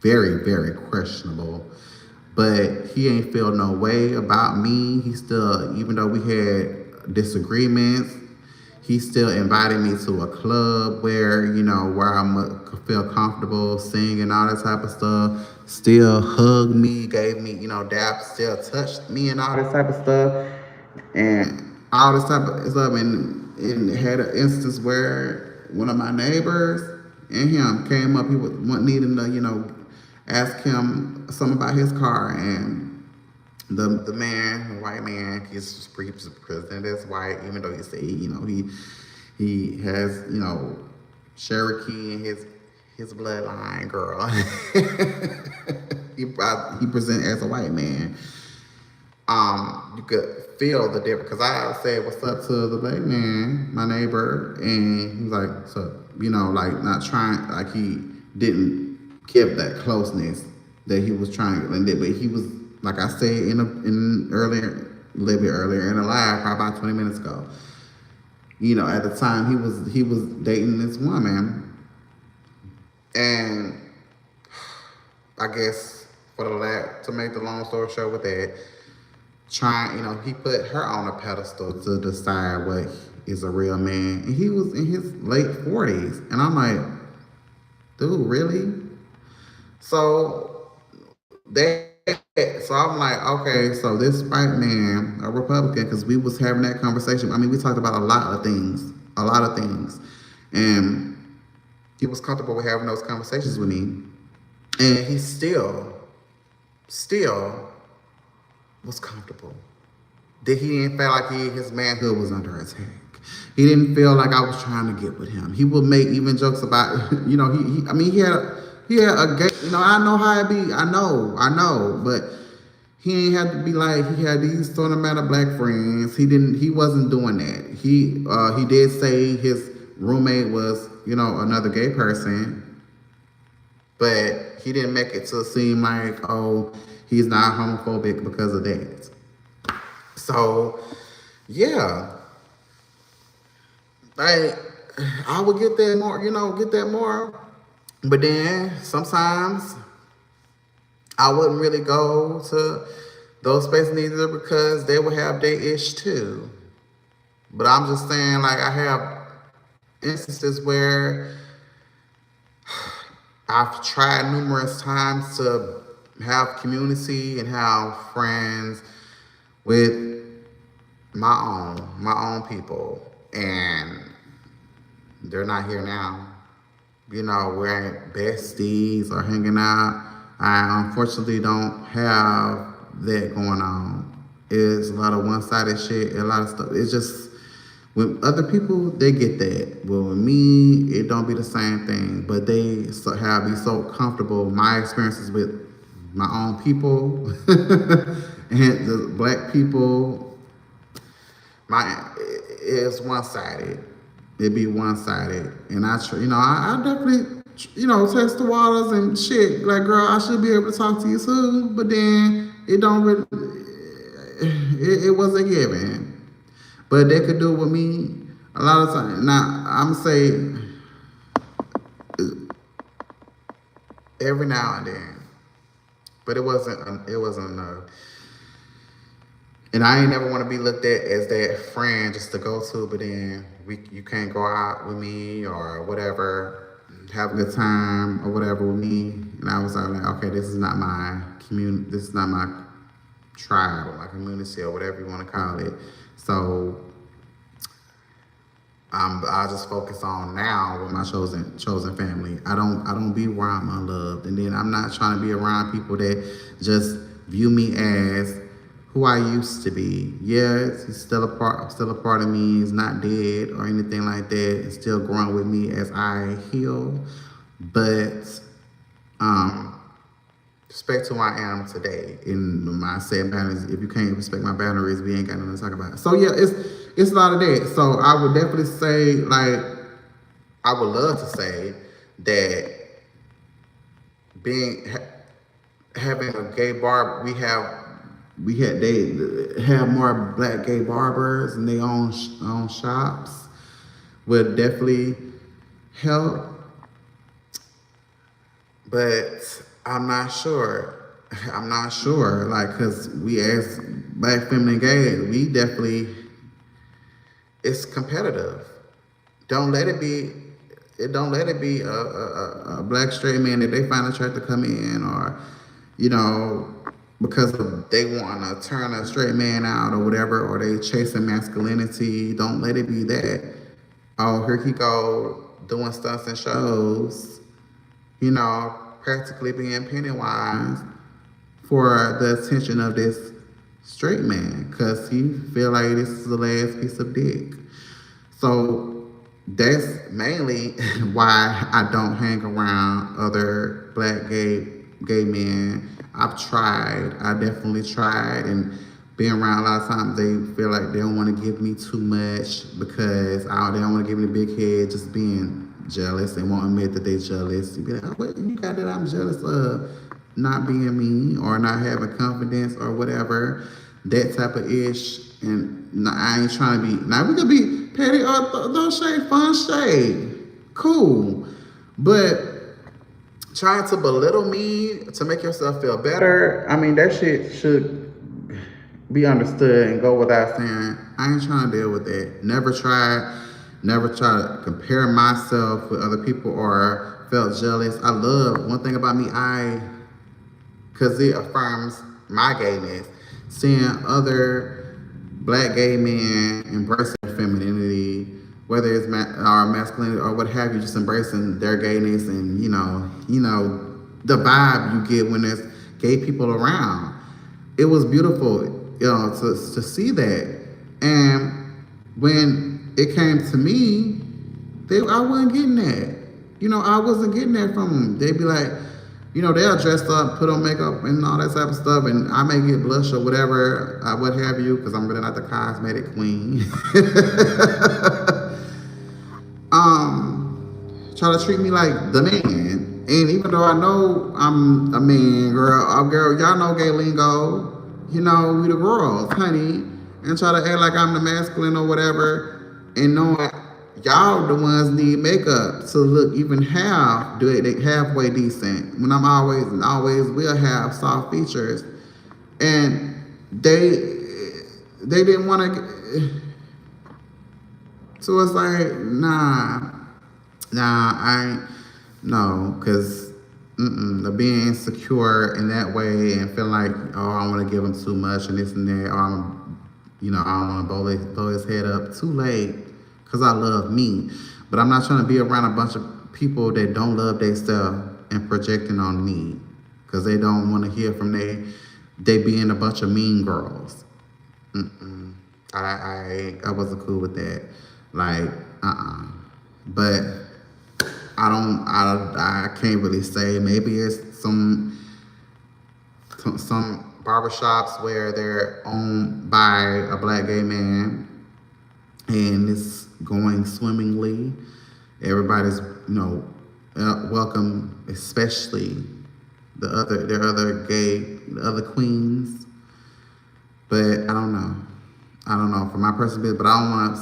very, very questionable. But he ain't feel no way about me. He still, even though we had disagreements, he still invited me to a club where, where I could feel comfortable singing, all that type of stuff. Still hugged me, gave me, daps, still touched me and all this type of stuff. And all this type of stuff. And had an instance where one of my neighbors and him came up. He was needing to, ask him something about his car. And the man, the white man, he's presented as white, even though he said, he has, Cherokee in his bloodline, girl. he presented as a white man. You could feel the difference, because I said what's up to the black man, my neighbor, and he was like, so, like not trying, like he didn't give that closeness that he was trying, but he was, like I said in earlier, a little bit earlier in the live, probably about 20 minutes ago. At the time he was dating this woman, and I guess to make the long story short with that, he put her on a pedestal to decide what is a real man, and he was in his late 40s, and I'm like, dude, really? So I'm like, okay, so this white man, a Republican, because we was having that conversation. I mean, we talked about a lot of things, and he was comfortable with having those conversations with me, and he still was comfortable. That he didn't feel like his manhood was under attack. He didn't feel like I was trying to get with him. He would make even jokes about, he had a gay, I know how it be. I know, but he ain't had to be like, he had these sort of matter black friends. He wasn't doing that. He did say his roommate was, another gay person, but he didn't make it to seem like, oh, he's not homophobic because of that. So, yeah. I would get that more, but then sometimes I wouldn't really go to those spaces either, because they would have their ish too. But I'm just saying, like, I have instances where I've tried numerous times to have community and have friends with my own people, and they're not here now. We ain't besties or hanging out. I unfortunately don't have that going on. It's a lot of one-sided shit, a lot of stuff. It's just, with other people, they get that. Well, with me, it don't be the same thing. But they be so comfortable. My experiences with my own people and the black people, it's one-sided. It be one-sided. And I definitely, test the waters and shit. Like, girl, I should be able to talk to you soon. But then it don't really, it wasn't given. But they could do it with me a lot of times. Now, I'm saying every now and then. But it wasn't enough. And I ain't never want to be looked at as that friend just to go to, but then you can't go out with me or whatever, have a good time or whatever with me. And I was like, okay, this is not my community, this is not my tribe or my community or whatever you want to call it. So I just focus on now with my chosen family. I don't be where I'm unloved, and then I'm not trying to be around people that just view me as who I used to be. Yes, he's still a part of me. He's not dead or anything like that. It's still growing with me as I heal. But respect who I am today. And my set boundaries, if you can't respect my boundaries, we ain't got nothing to talk about. So yeah, it's a lot of that. So I would definitely say, like, I would love to say that having a gay bar, they have more black gay barbers and they own shops would definitely help. But I'm not sure. I'm not sure. Like, cause we as black feminine gay, we definitely, it's competitive. Don't let it be. Don't let it be a black straight man that they find attractive to come in, or because they want to turn a straight man out or whatever, or they chasing masculinity. Don't let it be that. Oh, here he go doing stunts and shows, practically being Pennywise for the attention of this straight man, because he feel like this is the last piece of dick. So that's mainly why I don't hang around other black gay men. I definitely tried, and being around a lot of times they feel like they don't want to give me too much because they don't want to give me the big head, just being jealous. They won't admit that they're jealous. You be like, oh, what you got that I'm jealous of? Not being me or not having confidence or whatever, that type of ish. And I ain't trying to be, now we could be petty or those shade, fun shade, cool, but trying to belittle me to make yourself feel better, I mean, that shit should be understood and go without saying. I ain't trying to deal with that. Never try to compare myself with other people or felt jealous. I love, one thing about me, because it affirms my gayness, seeing other black gay men embracing their femininity, whether it's or masculinity or what have you, just embracing their gayness, and the vibe you get when there's gay people around. It was beautiful, to see that. And when it came to me, I wasn't getting that. I wasn't getting that from them. They'd be like, they'll dress up, put on makeup and all that type of stuff, and I may get blush or whatever, what have you, because I'm really not the cosmetic queen. Try to treat me like the man. And even though I know I'm a man, girl, y'all know gay lingo, we the girls, honey, and try to act like I'm the masculine or whatever, and knowing y'all the ones need makeup to look even halfway decent, when I'm always will have soft features. And they didn't want to, so it's like, because the being insecure in that way and feeling like, oh, I want to give him too much and this and that, or I don't want to blow his head up too late, because I love me. But I'm not trying to be around a bunch of people that don't love themselves and projecting on me, because they don't want to hear from they being a bunch of mean girls. I wasn't cool with that. Like, But I can't really say. Maybe it's some barbershops where they're owned by a black gay man and it's going swimmingly. Everybody's, welcome, especially the other queens. But I don't know for my personal business, but I don't want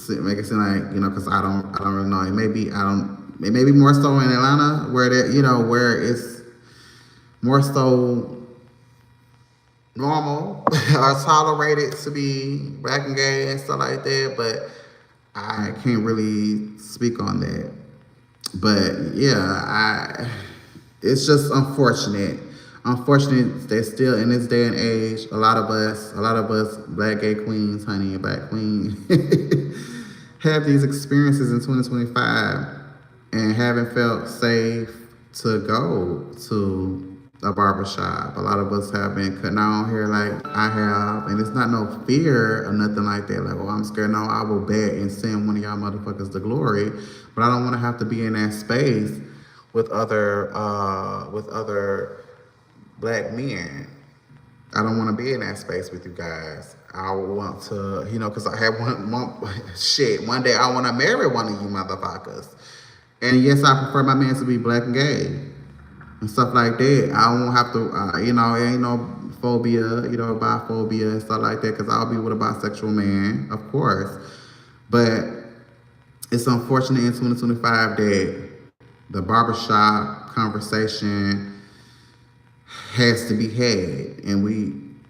to make it seem like, because I don't really know. It may be more so in Atlanta where where it's more so normal or tolerated to be black and gay and stuff like that, but I can't really speak on that. But yeah, it's just unfortunate that still in this day and age, a lot of us black gay queens, honey, black queens, have these experiences in 2025 and haven't felt safe to go to a barbershop. A lot of us have been cutting our own hair like I have, and it's not no fear or nothing like that. Like, oh, I'm scared. No, I will bet and send one of y'all motherfuckers to glory, but I don't want to have to be in that space with other black men. I don't want to be in that space with you guys. I want to, because I had shit. One day I want to marry one of you motherfuckers. And yes, I prefer my man to be black and gay and stuff like that. I won't have to, it ain't no phobia, biphobia and stuff like that, because I'll be with a bisexual man, of course. But it's unfortunate in 2025 that the barbershop conversation has to be had, and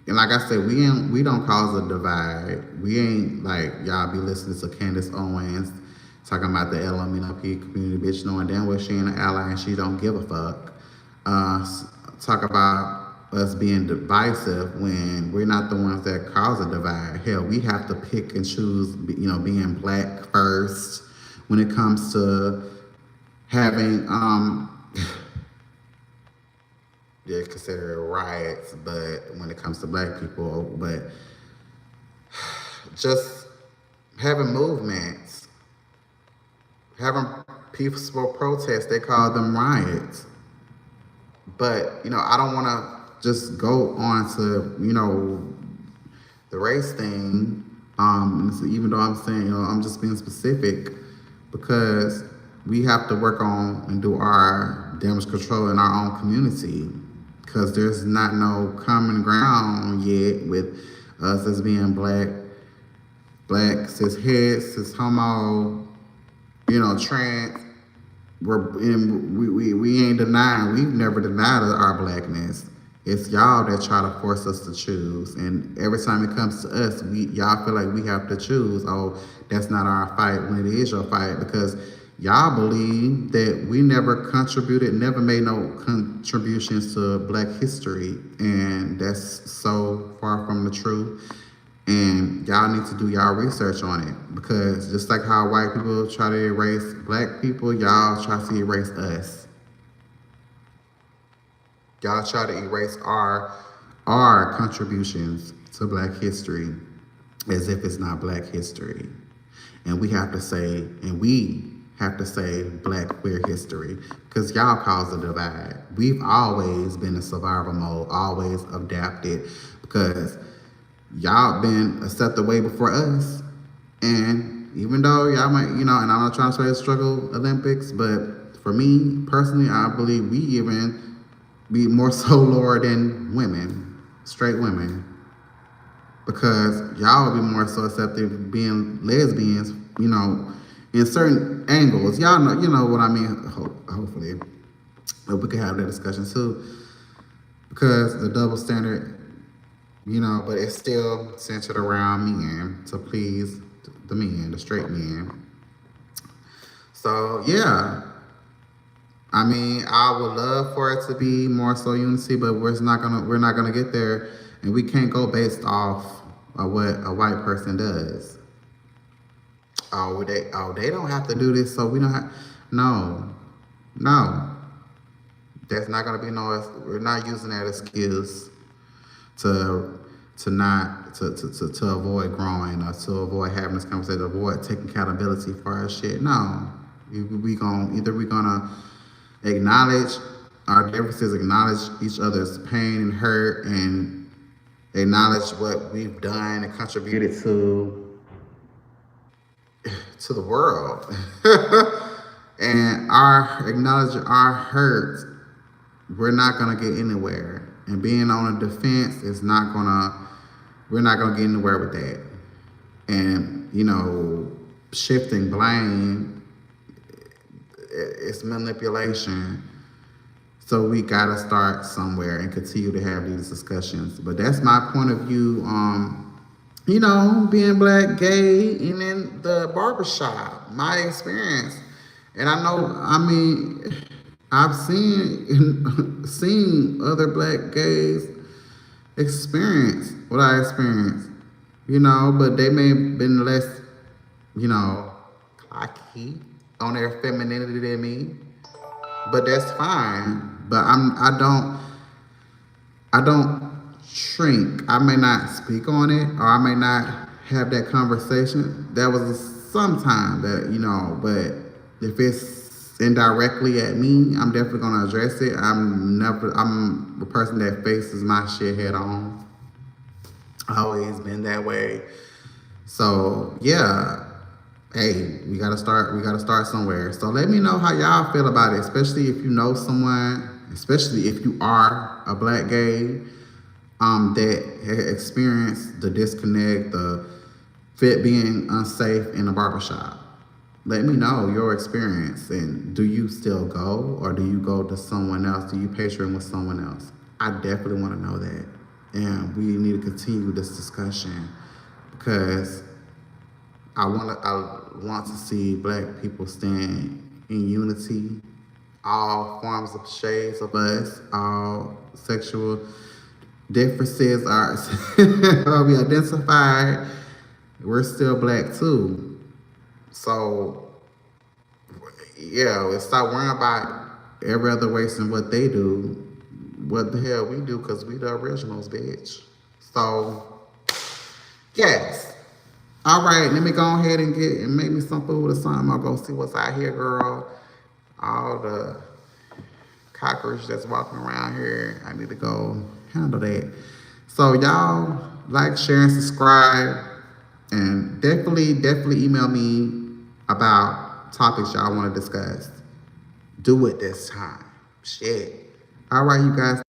like I said, we don't cause a divide. We ain't like y'all be listening to Candace Owens talking about the LMNOP community, bitch, knowing damn well she ain't an ally and she don't give a fuck. Talk about us being divisive when we're not the ones that cause a divide. Hell, we have to pick and choose, being black first when it comes to having consider it riots, but when it comes to black people, but just having movements, having peaceful protests, they call them riots. But, I don't want to just go on to, the race thing, even though I'm saying, I'm just being specific, because we have to work on and do our damage control in our own community, because there's not no common ground yet with us as being black, cis het, cis homo, trans. We ain't denying. We've never denied our blackness. It's y'all that try to force us to choose, and every time it comes to us, y'all feel like we have to choose. Oh, that's not our fight when it is your fight, because y'all believe that we never made no contributions to black history, and that's so far from the truth. And y'all need to do y'all research on it, because just like how white people try to erase black people, y'all try to erase us. Y'all try to erase our contributions to black history as if it's not black history. And we have to say black queer history, because y'all cause a divide. We've always been in survival mode, always adapted, because y'all been a step away before us. And even though y'all might, and I'm not trying to say struggle Olympics, but for me personally, I believe we even be more so lower than women, straight women, because y'all will be more so accepted being lesbians, in certain angles. Y'all know what I mean, hopefully. But we can have that discussion too, because the double standard, but it's still centered around men, to please the men, the straight men. So yeah, I would love for it to be more so unity, but we're not gonna get there, and we can't go based off of what a white person does. They don't have to do this, so we don't have. No. That's not gonna be we're not using that excuse to avoid growing, or to avoid having this conversation, avoid taking accountability for our shit. No, we're gonna acknowledge our differences, acknowledge each other's pain and hurt, and acknowledge what we've done and contributed to the world, and acknowledging our hurt. We're not gonna get anywhere, and being on the defense is we're not gonna get anywhere with that. And shifting blame, it's manipulation. So we gotta start somewhere and continue to have these discussions. But that's my point of view. Being black, gay, and in the barbershop, my experience. And I know, I've seen other black gays experience what I experienced, but they may have been less, cocky on their femininity than me. But that's fine. But I don't shrink. I may not speak on it, or I may not have that conversation. That was sometime that, but if it's indirectly at me, I'm definitely gonna address it. I'm the person that faces my shit head on. Always been that way. So yeah, hey, we gotta start somewhere. So let me know how y'all feel about it, especially if you know someone, especially if you are a black gay, that experienced the disconnect, the fit being unsafe in a barbershop. Let me know your experience, and do you still go, or do you go to someone else? Do you patron with someone else? I definitely want to know that, and we need to continue this discussion because I want to see black people stand in unity. All forms of shades of us, all sexual differences are we identified. We're still black too. So yeah, we stop worrying about every other race and what they do. What the hell we do? Cause we the originals, bitch. So yes. All right, let me go ahead and get and make me some food or something. I'll go see what's out here, girl. All the cockroach that's walking around here. I need to go handle that. So y'all like, share, and subscribe, and definitely email me about topics y'all want to discuss. Do it this time. Shit. All right, you guys.